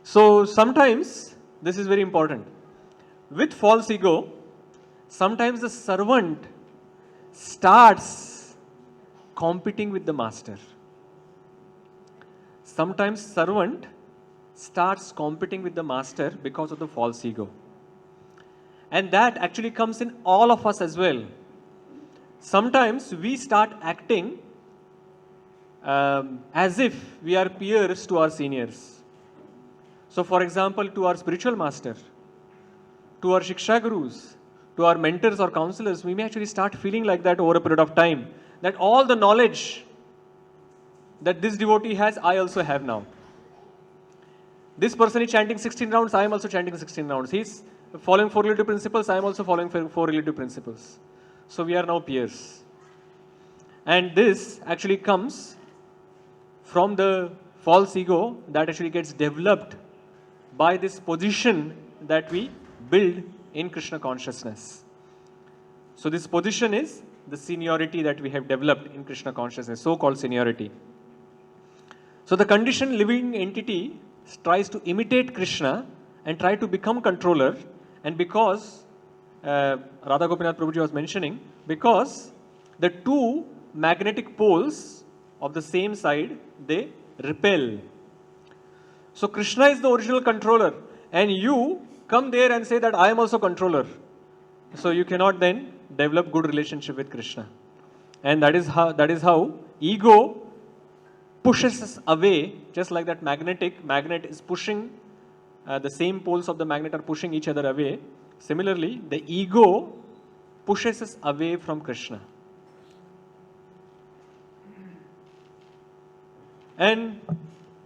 So sometimes, this is very important, with false ego, sometimes the servant starts competing with the master. Sometimes servant starts competing with the master because of the false ego. And that actually comes in all of us as well. Sometimes we start acting as if we are peers to our seniors. So for example, to our spiritual master, to our Shiksha Gurus, to our mentors or counselors, we may actually start feeling like that over a period of time, that all the knowledge that this devotee has, I also have now. This person is chanting 16 rounds, I am also chanting 16 rounds. He is following 4 relative principles, I am also following 4 relative principles. So we are now peers. And this actually comes from the false ego that actually gets developed by this position that we build in Krishna consciousness. So this position is the seniority that we have developed in Krishna consciousness, so-called seniority. So the conditioned living entity tries to imitate Krishna and try to become controller, and because Radha Gopinath Prabhuji was mentioning, because the two magnetic poles of the same side, they repel. So Krishna is the original controller, and you come there and say that I am also controller. So you cannot then develop good relationship with Krishna. And that is how ego pushes us away, just like that magnet is pushing, the same poles of the magnet are pushing each other away. Similarly, the ego pushes us away from Krishna. And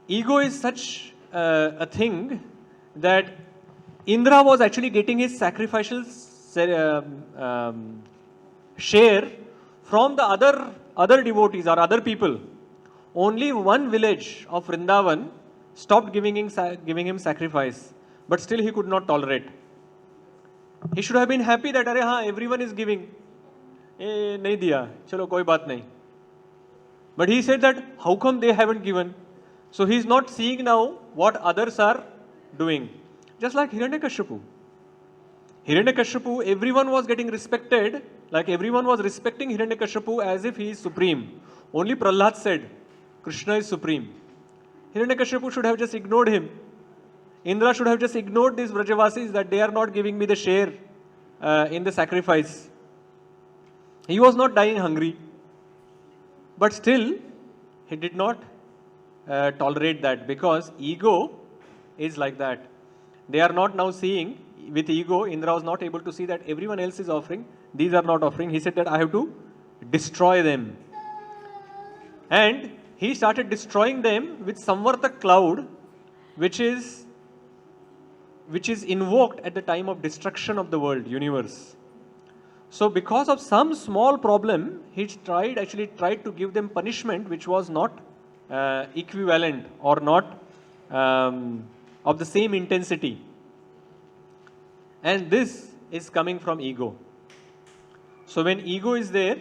ego is such a thing that Indra was actually getting his sacrificial share from the other devotees or other people. Only one village of Vrindavan, stopped giving him sacrifice, but still he could not tolerate. He should have been happy that अरे हाँ everyone is giving, नहीं दिया, चलो कोई बात नहीं. But he said that how come they haven't given? So he is not seeing now what others are doing. Just like Hiranyakashipu. Hiranyakashipu, everyone was getting respected, like everyone was respecting Hiranyakashipu as if he is supreme. Only Prahlad said, Krishna is supreme. Hiranyakashipu should have just ignored him. Indra should have just ignored these Vrajavasis that they are not giving me the share in the sacrifice. He was not dying hungry. But still, he did not tolerate that because ego is like that. They are not now seeing with ego. Indra was not able to see that everyone else is offering. These are not offering. He said that I have to destroy them. And he started destroying them with Samvartak cloud, which is invoked at the time of destruction of the world, universe. So because of some small problem, he actually tried to give them punishment which was not equivalent or not of the same intensity. And this is coming from ego. So when ego is there,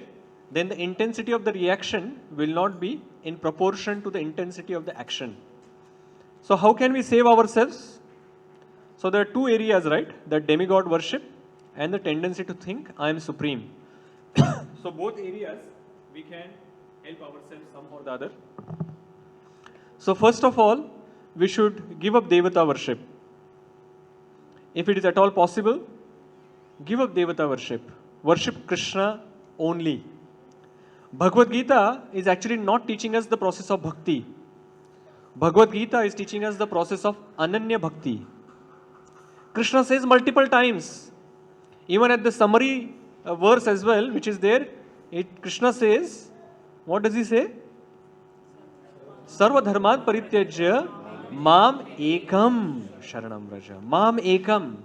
then the intensity of the reaction will not be in proportion to the intensity of the action. So how can we save ourselves? So there are two areas, right? The demigod worship and the tendency to think I am supreme. So both areas we can help ourselves some or the other. So first of all, we should give up Devata worship. If it is at all possible, give up Devata worship. Worship Krishna only. Bhagavad Gita is actually not teaching us the process of bhakti. Bhagavad Gita is teaching us the process of Ananya Bhakti. Krishna says multiple times, even at the summary verse as well, which is there, Krishna says, what does he say? Sarva dharmat parityajya mam ekam sharanam vraja. Mam ekam.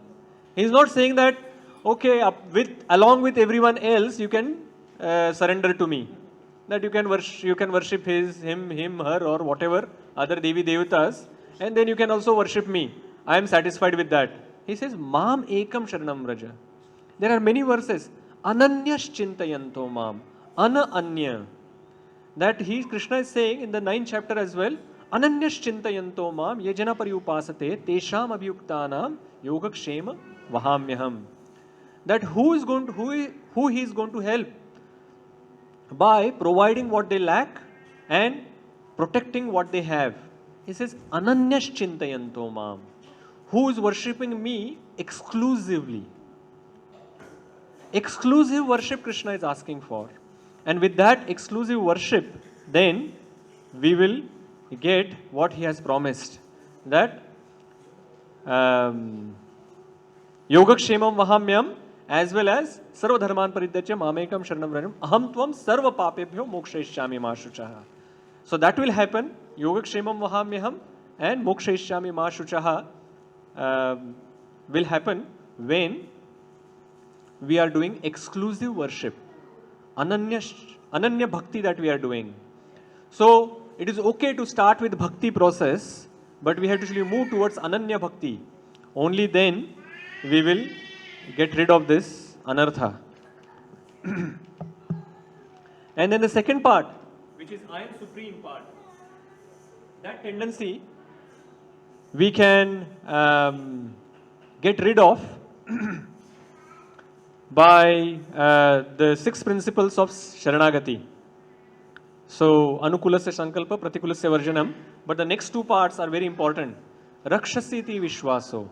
He is not saying that, okay, along with everyone else, you can surrender to me. That you can worship him, her, or whatever other Devi Devatas, and then you can also worship me. I am satisfied with that. He says, Mam ekam sharanam vraja. There are many verses. Ananyas chintayanto mam. Anya. That Krishna is saying in the 9th chapter as well. Ananyas chintayanto mam yajana paryupasate tesham abhyuktanam yogakshema vahamyaham. That who he is going to help by providing what they lack and protecting what they have. He says, Ananyas chintayanto mam. Who is worshipping me exclusively. Exclusive worship Krishna is asking for. And with that exclusive worship, then we will get what he has promised. That Yogakshemam Vahamyam as well as Sarva Dharman Paridhyacya Mamekam Sharanam Vrajam Aham Tvam Sarva Papebhyo Mokshayishyami Mashuchaha. So that will happen. Yogakshemam Vahamyaham and Mokshayishyami Mashuchaha will happen when we are doing exclusive worship, Ananya Bhakti that we are doing. So it is okay to start with Bhakti process, but we have to actually move towards Ananya Bhakti. Only then we will get rid of this Anartha. And then the second part, which is I am supreme part, that tendency we can get rid of by the 6 principles of Sharanagati. So, Anukulasya Sankalpa, Pratikulasya Varjanam. But the next 2 parts are very important. Rakshasiti Vishwaso.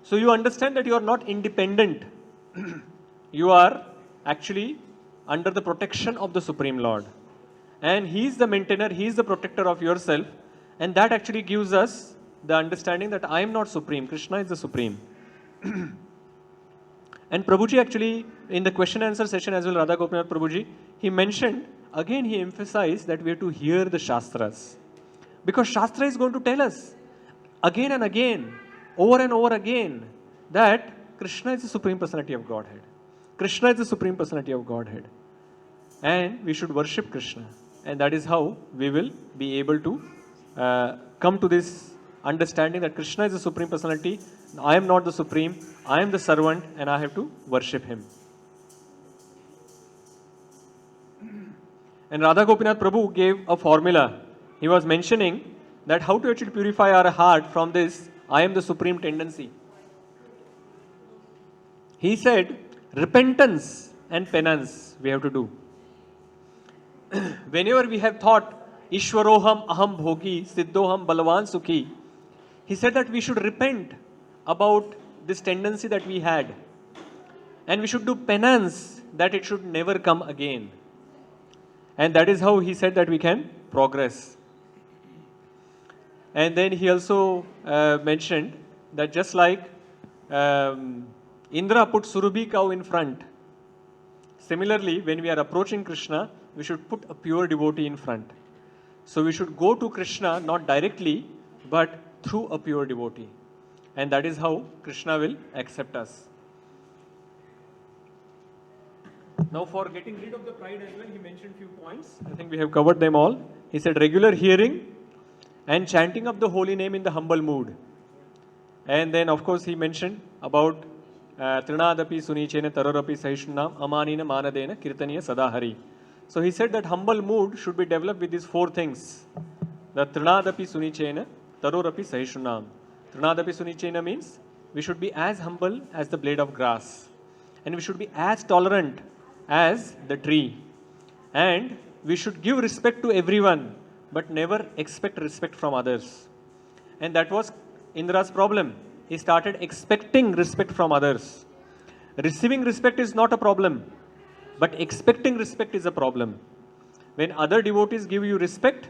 So, you understand that you are not independent. You are actually under the protection of the Supreme Lord. And He is the maintainer, He is the protector of yourself. And that actually gives us the understanding that I am not supreme, Krishna is the supreme. And Prabhuji actually, in the question answer session as well, Radha Gopinath Prabhuji, he mentioned, again he emphasized that we have to hear the Shastras. Because Shastra is going to tell us, again and again, over and over again, that Krishna is the Supreme Personality of Godhead. Krishna is the Supreme Personality of Godhead. And we should worship Krishna. And that is how we will be able to come to this understanding that Krishna is the Supreme Personality, I am not the Supreme, I am the servant and I have to worship Him. And Radha Gopinath Prabhu gave a formula. He was mentioning that how to actually purify our heart from this I am the Supreme tendency. He said, repentance and penance we have to do. Whenever we have thought, Ishwaroham aham bhogi, siddhoham balavan sukhi, he said that we should repent about this tendency that we had. And we should do penance that it should never come again. And that is how he said that we can progress. And then he also mentioned that just like Indra put Surabhi cow in front, similarly, when we are approaching Krishna, we should put a pure devotee in front. So we should go to Krishna not directly, but through a pure devotee. And that is how Krishna will accept us. Now for getting rid of the pride as well, he mentioned few points. I think we have covered them all. He said regular hearing and chanting of the holy name in the humble mood. And then of course he mentioned about Trinadapi Sunichena Tararapi Sahishnam Amanina Manadena Kirtaniya Sadahari. So he said that humble mood should be developed with these four things. The Trinadapi Sunichena Tarorapi Sahishnam. Trinadapi Sunichena means we should be as humble as the blade of grass. And we should be as tolerant as the tree. And we should give respect to everyone, but never expect respect from others. And that was Indra's problem. He started expecting respect from others. Receiving respect is not a problem, but expecting respect is a problem. When other devotees give you respect,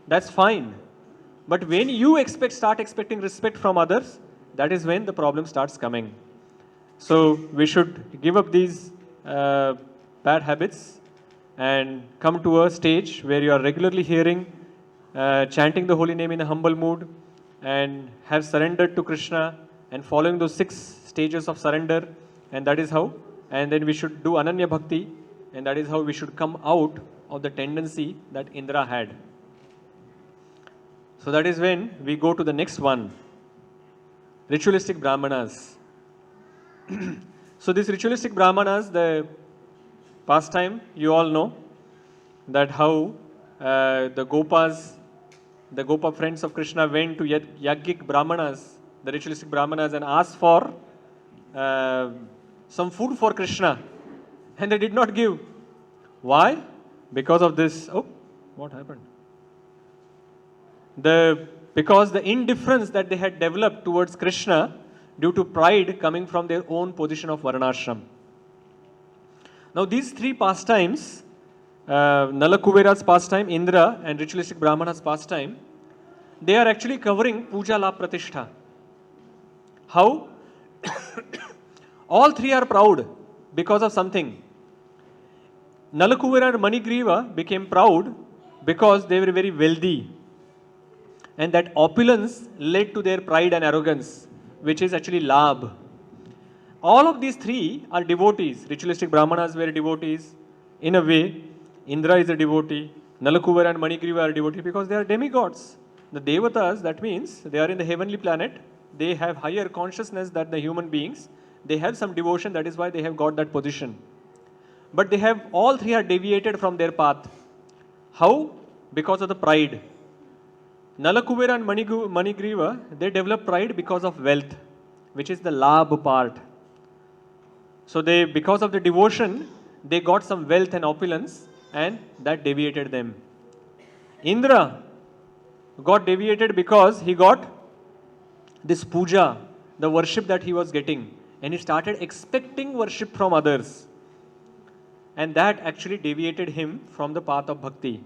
that's fine. But when you start expecting respect from others, that is when the problem starts coming. So we should give up these bad habits and come to a stage where you are regularly hearing, chanting the holy name in a humble mood, and have surrendered to Krishna and following those 6 stages of surrender. And that is how. And then we should do Ananya Bhakti, and that is how we should come out of the tendency that Indra had. So that is when we go to the next one, ritualistic Brahmanas. So these ritualistic Brahmanas, the pastime, you all know that how the Gopa friends of Krishna went to Yajnik Brahmanas, the ritualistic Brahmanas, and asked for some food for Krishna, and they did not give. Why? Because of this. Oh, what happened? Because the indifference that they had developed towards Krishna due to pride coming from their own position of Varnashram. Now these 3 pastimes, Nala Kuvera's pastime, Indra, and ritualistic Brahmana's pastime, they are actually covering Puja La Pratishtha. How? All 3 are proud because of something. Nala Kuvera and Manigriva became proud because they were very wealthy. And that opulence led to their pride and arrogance, which is actually Labh. All of these 3 are devotees. Ritualistic Brahmanas were devotees. In a way, Indra is a devotee. Nalakuvara and Manigriva are devotees because they are demigods. The Devatas, that means they are in the heavenly planet. They have higher consciousness than the human beings. They have some devotion, that is why they have got that position. But they have, all 3 are deviated from their path. How? Because of the pride. Nalakuvera and Manigriva, they develop pride because of wealth, which is the Labh part. So because of the devotion, they got some wealth and opulence, and that deviated them. Indra got deviated because he got this puja, the worship that he was getting, and he started expecting worship from others. And that actually deviated him from the path of bhakti.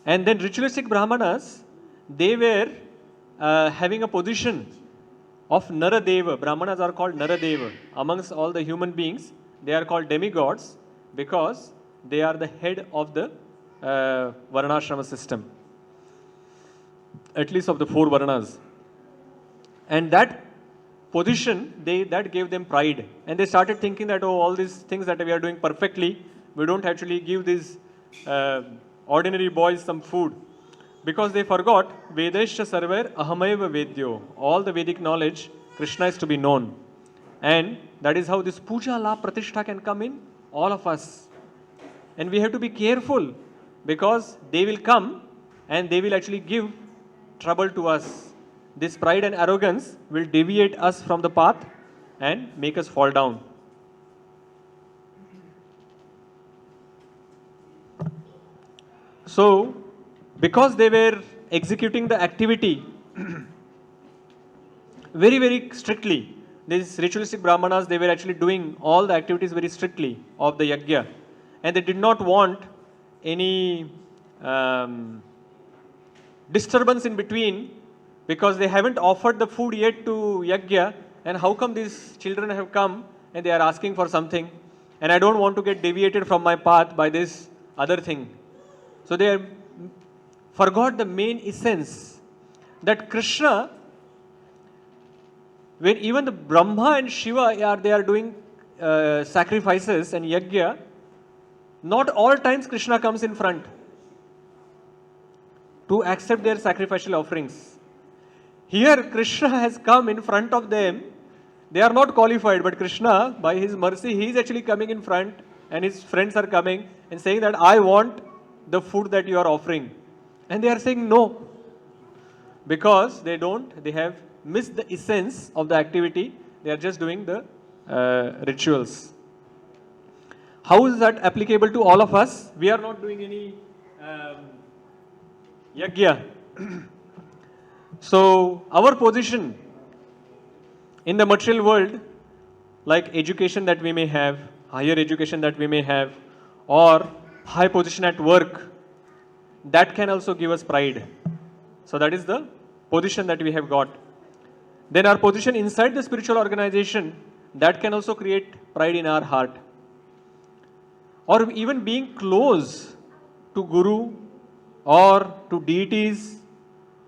And then ritualistic Brahmanas, they were having a position of Naradeva. Brahmanas are called Naradeva. Amongst all the human beings, they are called demigods because they are the head of the Varnashrama system. At least of the 4 Varnas. And that position, that gave them pride. And they started thinking that, oh, all these things that we are doing perfectly, we don't actually give these ordinary boys some food. because they forgot Vedesha Sarver Ahamaiva Vedyo. All the Vedic knowledge, Krishna is to be known. And that is how this Puja La Pratishtha can come in all of us. And we have to be careful because they will come and they will actually give trouble to us. This pride and arrogance will deviate us from the path and make us fall down. So, because they were executing the activity very, very strictly, these ritualistic Brahmanas, they were actually doing all the activities very strictly of the yajna. And they did not want any disturbance in between because they haven't offered the food yet to yajna. And how come these children have come and they are asking for something? And I don't want to get deviated from my path by this other thing. So they forgot the main essence that Krishna, when even the Brahma and Shiva they are doing sacrifices and yajna, not all times Krishna comes in front to accept their sacrificial offerings. Here Krishna has come in front of them. They are not qualified, but Krishna, by his mercy, he is actually coming in front and his friends are coming and saying that I want the food that you are offering. And they are saying no. Because they have missed the essence of the activity. They are just doing the rituals. How is that applicable to all of us? We are not doing any yajna. So, our position in the material world, like education that we may have, higher education that we may have, or high position at work, that can also give us pride. So that is the position that we have got. Then our position inside the spiritual organization, that can also create pride in our heart. Or even being close to Guru or to deities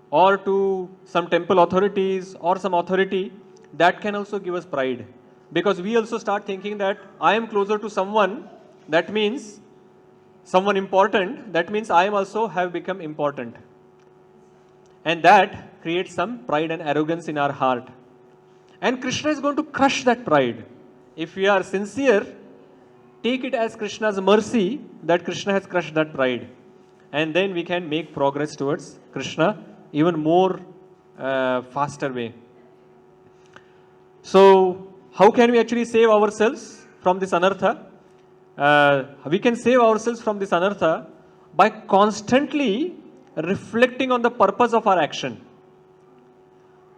or to some temple authorities or some authority, that can also give us pride. Because we also start thinking that I am closer to someone, that means someone important, that means I am also have become important. And that creates some pride and arrogance in our heart. And Krishna is going to crush that pride. If we are sincere, take it as Krishna's mercy that Krishna has crushed that pride. And then we can make progress towards Krishna even more faster way. So, how can we actually save ourselves from this anartha? We can save ourselves from this anartha by constantly reflecting on the purpose of our action.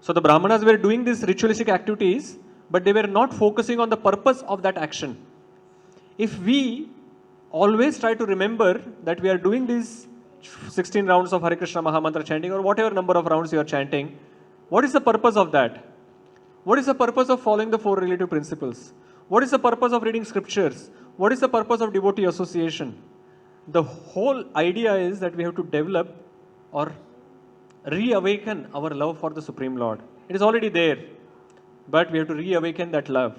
So the Brahmanas were doing these ritualistic activities, but they were not focusing on the purpose of that action. If we always try to remember that we are doing these 16 rounds of Hare Krishna Mahamantra chanting or whatever number of rounds you are chanting, what is the purpose of that? What is the purpose of following the four relative principles? What is the purpose of reading scriptures? What is the purpose of devotee association? The whole idea is that we have to develop or reawaken our love for the Supreme Lord. It is already there, but we have to reawaken that love.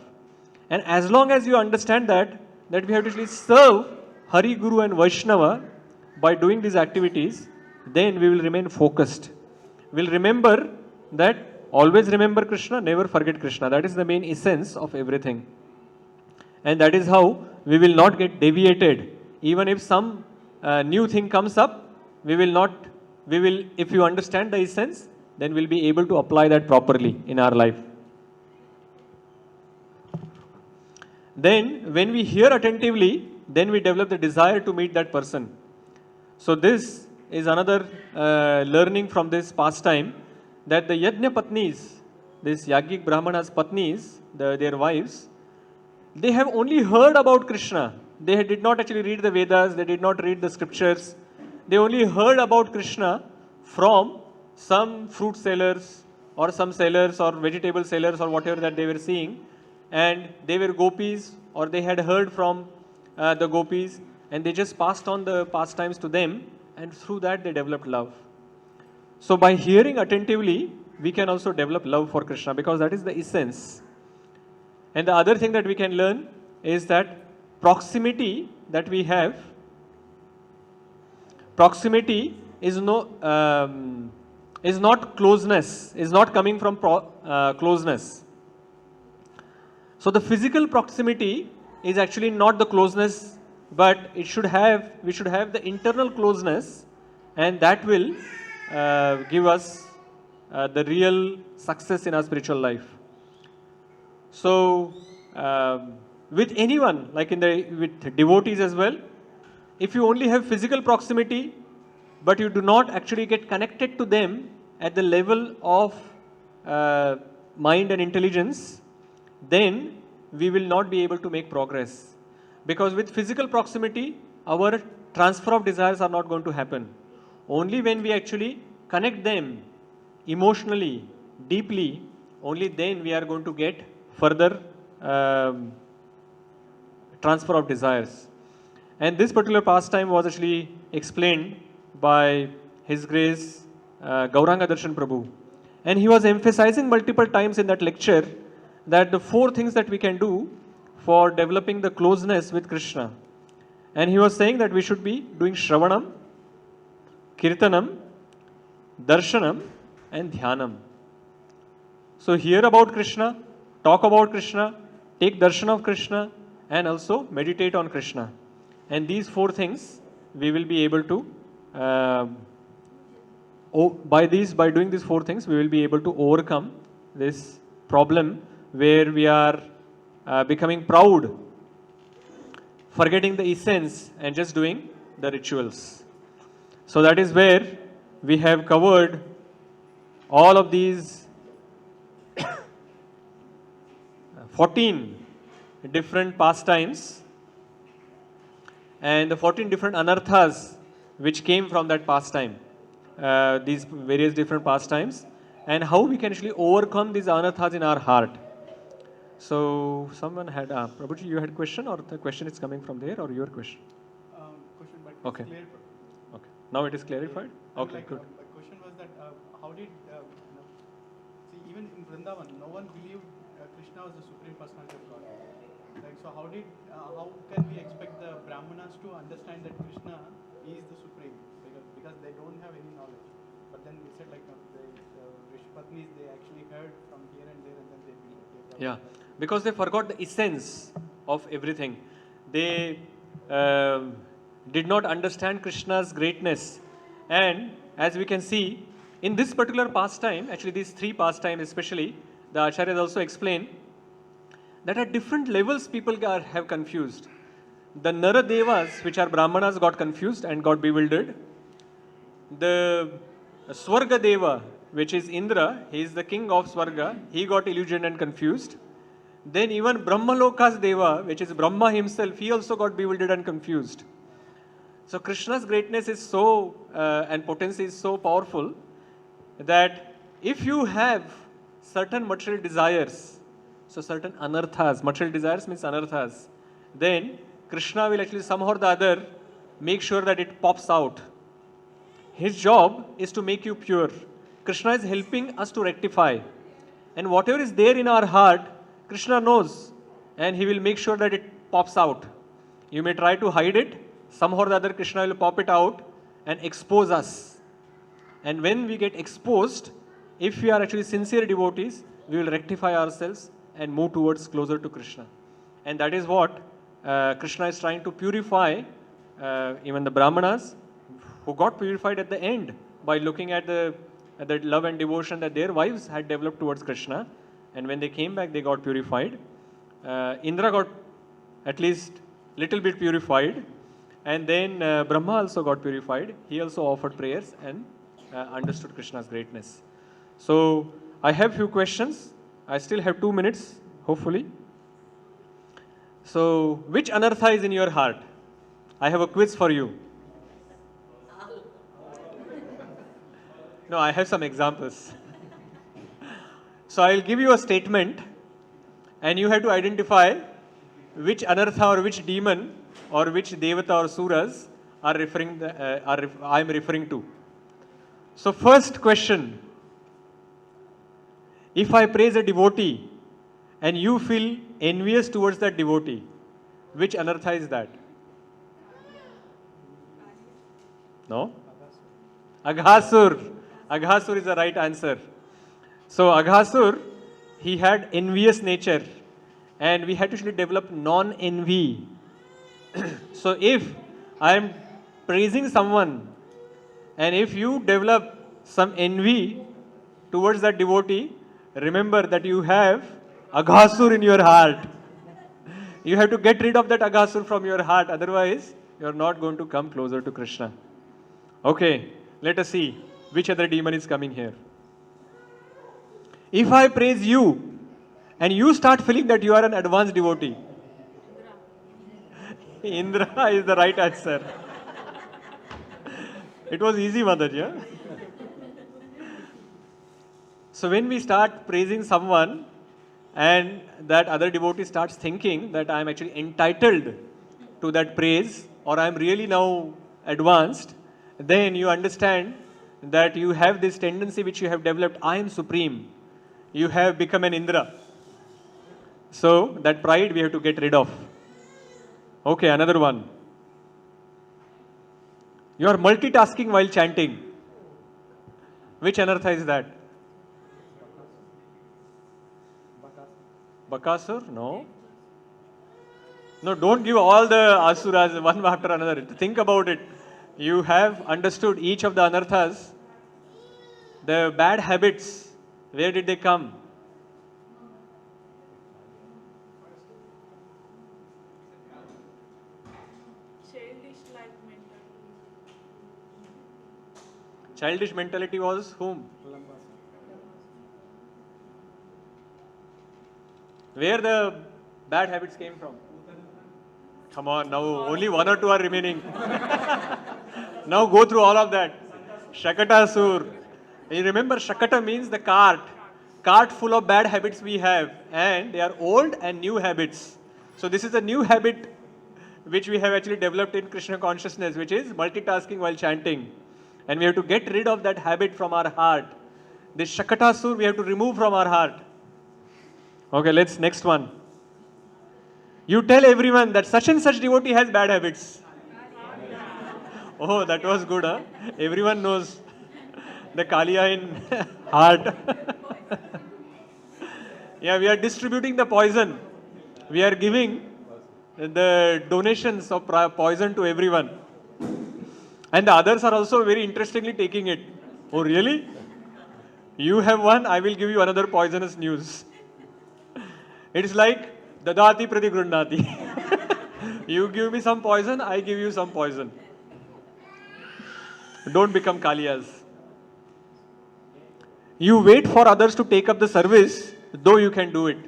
And as long as you understand that we have to actually serve Hari, Guru and Vaishnava by doing these activities, then we will remain focused. We'll remember that, always remember Krishna, never forget Krishna. That is the main essence of everything. And that is how we will not get deviated. Even if some new thing comes up, if you understand the essence, then we'll be able to apply that properly in our life. Then, when we hear attentively, then we develop the desire to meet that person. So this is another learning from this pastime, that the Yajna Patnis, this Yajnik Brahmanas Patnis, their wives, they have only heard about Krishna. They did not actually read the Vedas, they did not read the scriptures. They only heard about Krishna from some fruit sellers or some sellers or vegetable sellers or whatever that they were seeing. And they were gopis or they had heard from the gopis and they just passed on the pastimes to them, and through that they developed love. So by hearing attentively, we can also develop love for Krishna, because that is the essence. And the other thing that we can learn is that proximity that we have, proximity is is not closeness, is not coming from closeness. So the physical proximity is actually not the closeness, but we should have the internal closeness, and that will give us the real success in our spiritual life. So with anyone, like with devotees as well, if you only have physical proximity, but you do not actually get connected to them at the level of mind and intelligence, then we will not be able to make progress. Because with physical proximity, our transfer of desires are not going to happen. Only when we actually connect them emotionally, deeply, only then we are going to get further transfer of desires. And this particular pastime was actually explained by His Grace Gauranga Darshan Prabhu. And he was emphasizing multiple times in that lecture that the 4 things that we can do for developing the closeness with Krishna. And he was saying that we should be doing Shravanam, Kirtanam, Darshanam, and Dhyanam. So hear about Krishna, talk about Krishna, take darshan of Krishna, and also meditate on Krishna. And these 4 things we will be able to, by doing these 4 things, we will be able to overcome this problem where we are becoming proud, forgetting the essence and just doing the rituals. So that is where we have covered all of these 14 different pastimes and the 14 different anarthas which came from that pastime, these various different pastimes, and how we can actually overcome these anarthas in our heart. So someone had, Prabhuji, you had a question, or the question is coming from there, or your question? Question, but Okay. it's clear. Okay. Now it is clarified? Okay, Like, good. my question was that how did, see, even in Vrindavan, no one believed Krishna was the Supreme Personality of God. Like, so how can we expect the Brahmanas to understand that Krishna is the Supreme? Because they don't have any knowledge. But then we said, like, the Rishipatnis, they actually heard from here and there, and then they believed. Yeah, because they forgot the essence of everything. They did not understand Krishna's greatness. And as we can see, in this particular pastime, actually these 3 pastimes especially, the Acharyas also explain that at different levels people have confused. The Nara Devas, which are Brahmanas, got confused and got bewildered. The Swarga Deva, which is Indra, he is the king of Swarga, he got illusioned and confused. Then even Brahmaloka's Deva, which is Brahma himself, he also got bewildered and confused. So Krishna's greatness is so, and potency is so powerful that if you have certain material desires, so certain anarthas, material desires means anarthas, then Krishna will actually somehow or the other make sure that it pops out. His job is to make you pure. Krishna is helping us to rectify. And whatever is there in our heart, Krishna knows, and he will make sure that it pops out. You may try to hide it, somehow or the other Krishna will pop it out and expose us. And when we get exposed, if we are actually sincere devotees, we will rectify ourselves and move towards closer to Krishna. And that is what Krishna is trying to purify even the Brahmanas, who got purified at the end by looking at the love and devotion that their wives had developed towards Krishna. And when they came back, they got purified. Indra got at least little bit purified. And then Brahma also got purified. He also offered prayers and understood Krishna's greatness. So I have few questions. I still have 2 minutes, hopefully. So which anartha is in your heart? I have a quiz for you. No, I have some examples. So I'll give you a statement and you have to identify which anartha or which demon or which devata or suras are I am referring to. So first question, if I praise a devotee and you feel envious towards that devotee, which anartha is that? No? Aghasur. Aghasur is the right answer. So Aghasur, he had envious nature, and we had to actually develop non-envy. So if I am praising someone, and if you develop some envy towards that devotee, remember that you have Aghasur in your heart. You have to get rid of that Aghasur from your heart, otherwise you are not going to come closer to Krishna. Okay, let us see which other demon is coming here. If I praise you and you start feeling that you are an advanced devotee, Indra is the right answer. It was easy, Mataji. Yeah? So when we start praising someone and that other devotee starts thinking that I am actually entitled to that praise or I am really now advanced, then you understand that you have this tendency which you have developed, I am supreme. You have become an Indra. So that pride we have to get rid of. Okay, another one. You are multitasking while chanting. Which anartha is that? Bakasur? No. No, don't give all the asuras one after another. Think about it. You have understood each of the anarthas. The bad habits, where did they come? Childish-like mentality. Childish mentality was whom? Where the bad habits came from? Come on, now only one or two are remaining. Now go through all of that. Shakatasur. You remember Shakata means the cart. Cart full of bad habits we have, and they are old and new habits. So this is a new habit which we have actually developed in Krishna consciousness, which is multitasking while chanting. And we have to get rid of that habit from our heart. This Shakatasur we have to remove from our heart. Okay, let's next one. You tell everyone that such and such devotee has bad habits. Oh, that was good, huh? Everyone knows the Kaliya in heart. Yeah, we are distributing the poison. We are giving the donations of poison to everyone. And the others are also very interestingly taking it. Oh, really? You have one, I will give you another poisonous news. It's like Dadati Prati Grunati. You give me some poison, I give you some poison. Don't become Kaliyas. You wait for others to take up the service, though you can do it.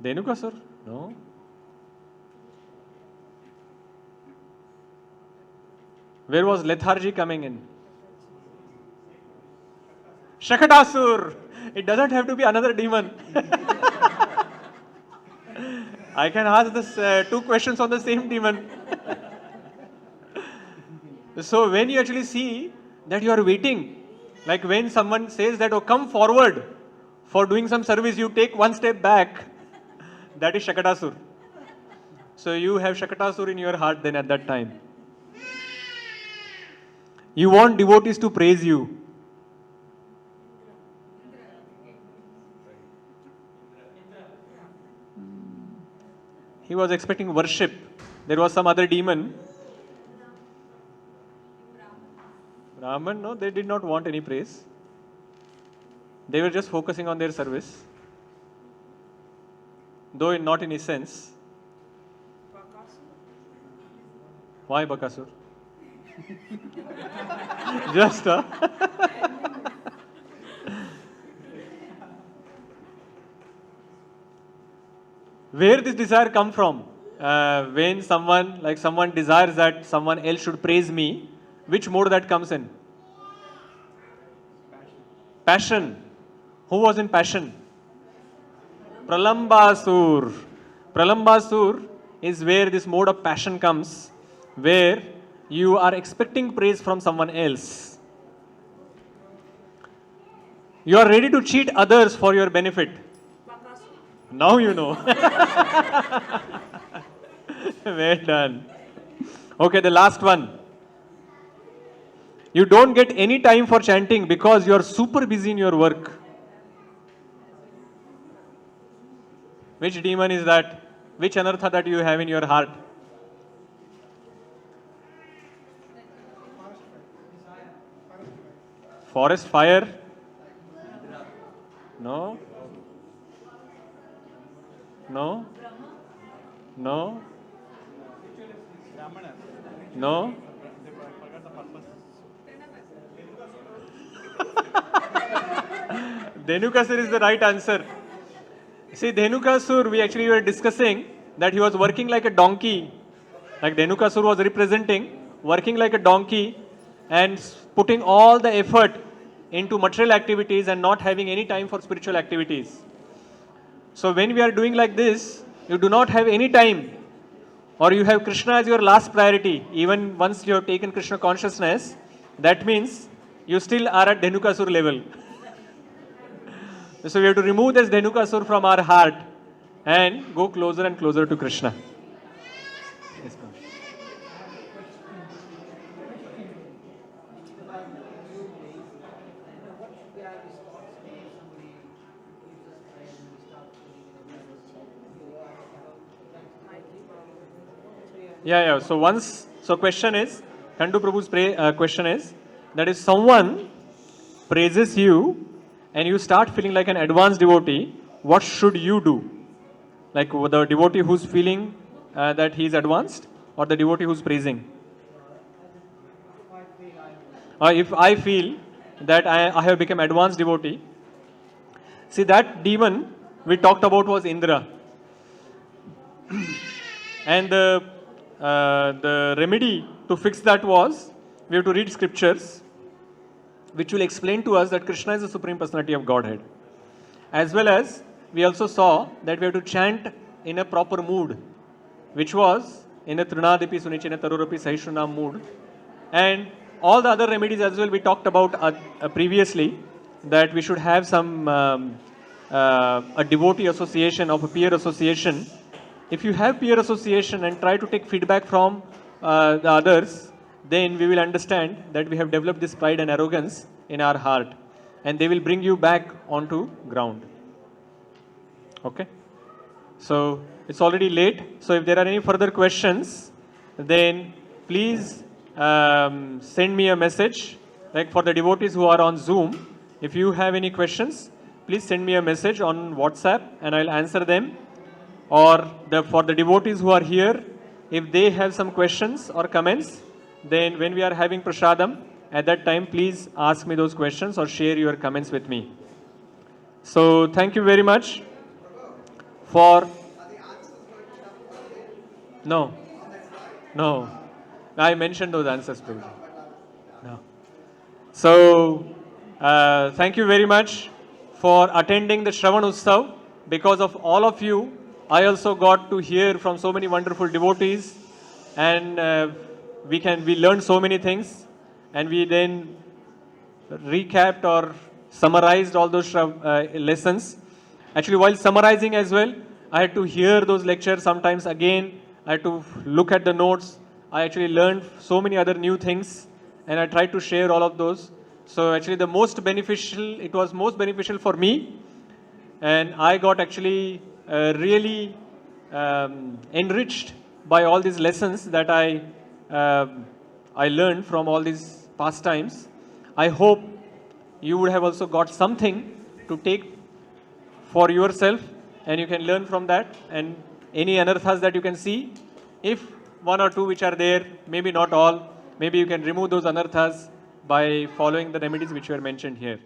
Dhenukasur? No. Where was lethargy coming in? Shakatasur. It doesn't have to be another demon. I can ask this two questions on the same demon. So when you actually see that you are waiting, like when someone says that, oh, come forward for doing some service, you take one step back. That is Shakatasur. So you have Shakatasur in your heart then at that time. You want devotees to praise you. He was expecting worship. There was some other demon. Brahman, no, they did not want any praise. They were just focusing on their service. Though not in essence. Why Bakasur? Just where this desire come from? When someone desires that someone else should praise me, which mode that comes in? Passion. Who was in passion? Pralambasur. Pralambasur is where this mode of passion comes, where you are expecting praise from someone else. You are ready to cheat others for your benefit. Bakasura. Now you know. Well done. Okay, the last one. You don't get any time for chanting because you are super busy in your work. Which demon is that? Which anartha that you have in your heart? Forest fire? No? No? No? Brahmana. No? They forgot the purpose. Dhenukasur is the right answer. See, Dhenukasur, we actually were discussing that he was working like a donkey. Like Dhenukasur was representing, working like a donkey and putting all the effort into material activities and not having any time for spiritual activities. So when we are doing like this, you do not have any time, or you have Krishna as your last priority. Even once you have taken Krishna consciousness, that means you still are at Dhenukasur level. So we have to remove this Dhenukasur from our heart and go closer and closer to Krishna. Yes, ma'am. Yeah. So question is, Kandu Prabhu's question is that if someone praises you and you start feeling like an advanced devotee, what should you do? Like the devotee who's feeling that he is advanced, or the devotee who's praising? If I feel that I have become advanced devotee, see that demon we talked about was Indra. And the remedy to fix that was we have to read scriptures which will explain to us that Krishna is the Supreme Personality of Godhead. As well as we also saw that we have to chant in a proper mood, which was in a Trinadipi Sunichena Tarurapi Sahishranam mood. And all the other remedies as well we talked about previously, that we should have some a devotee association of a peer association. If you have peer association and try to take feedback from the others, then we will understand that we have developed this pride and arrogance in our heart, and they will bring you back onto ground. Okay? So it's already late. So if there are any further questions, then please send me a message. Like for the devotees who are on Zoom, if you have any questions, please send me a message on WhatsApp and I'll answer them. Or for the devotees who are here, if they have some questions or comments, then when we are having prasadam, at that time, please ask me those questions or share your comments with me. So thank you very much for... No. I mentioned those answers, Prabhuji. No. So, thank you very much for attending the Shravan Utsav. Because of all of you, I also got to hear from so many wonderful devotees, and we learned so many things, and we then recapped or summarized all those lessons. Actually, while summarizing as well, I had to hear those lectures sometimes again. I had to look at the notes. I actually learned so many other new things, and I tried to share all of those. So actually it was most beneficial for me, and I got actually really enriched by all these lessons that I learned from all these pastimes. I hope you would have also got something to take for yourself, and you can learn from that, and any anarthas that you can see, if one or two which are there, maybe not all, maybe you can remove those anarthas by following the remedies which were mentioned here.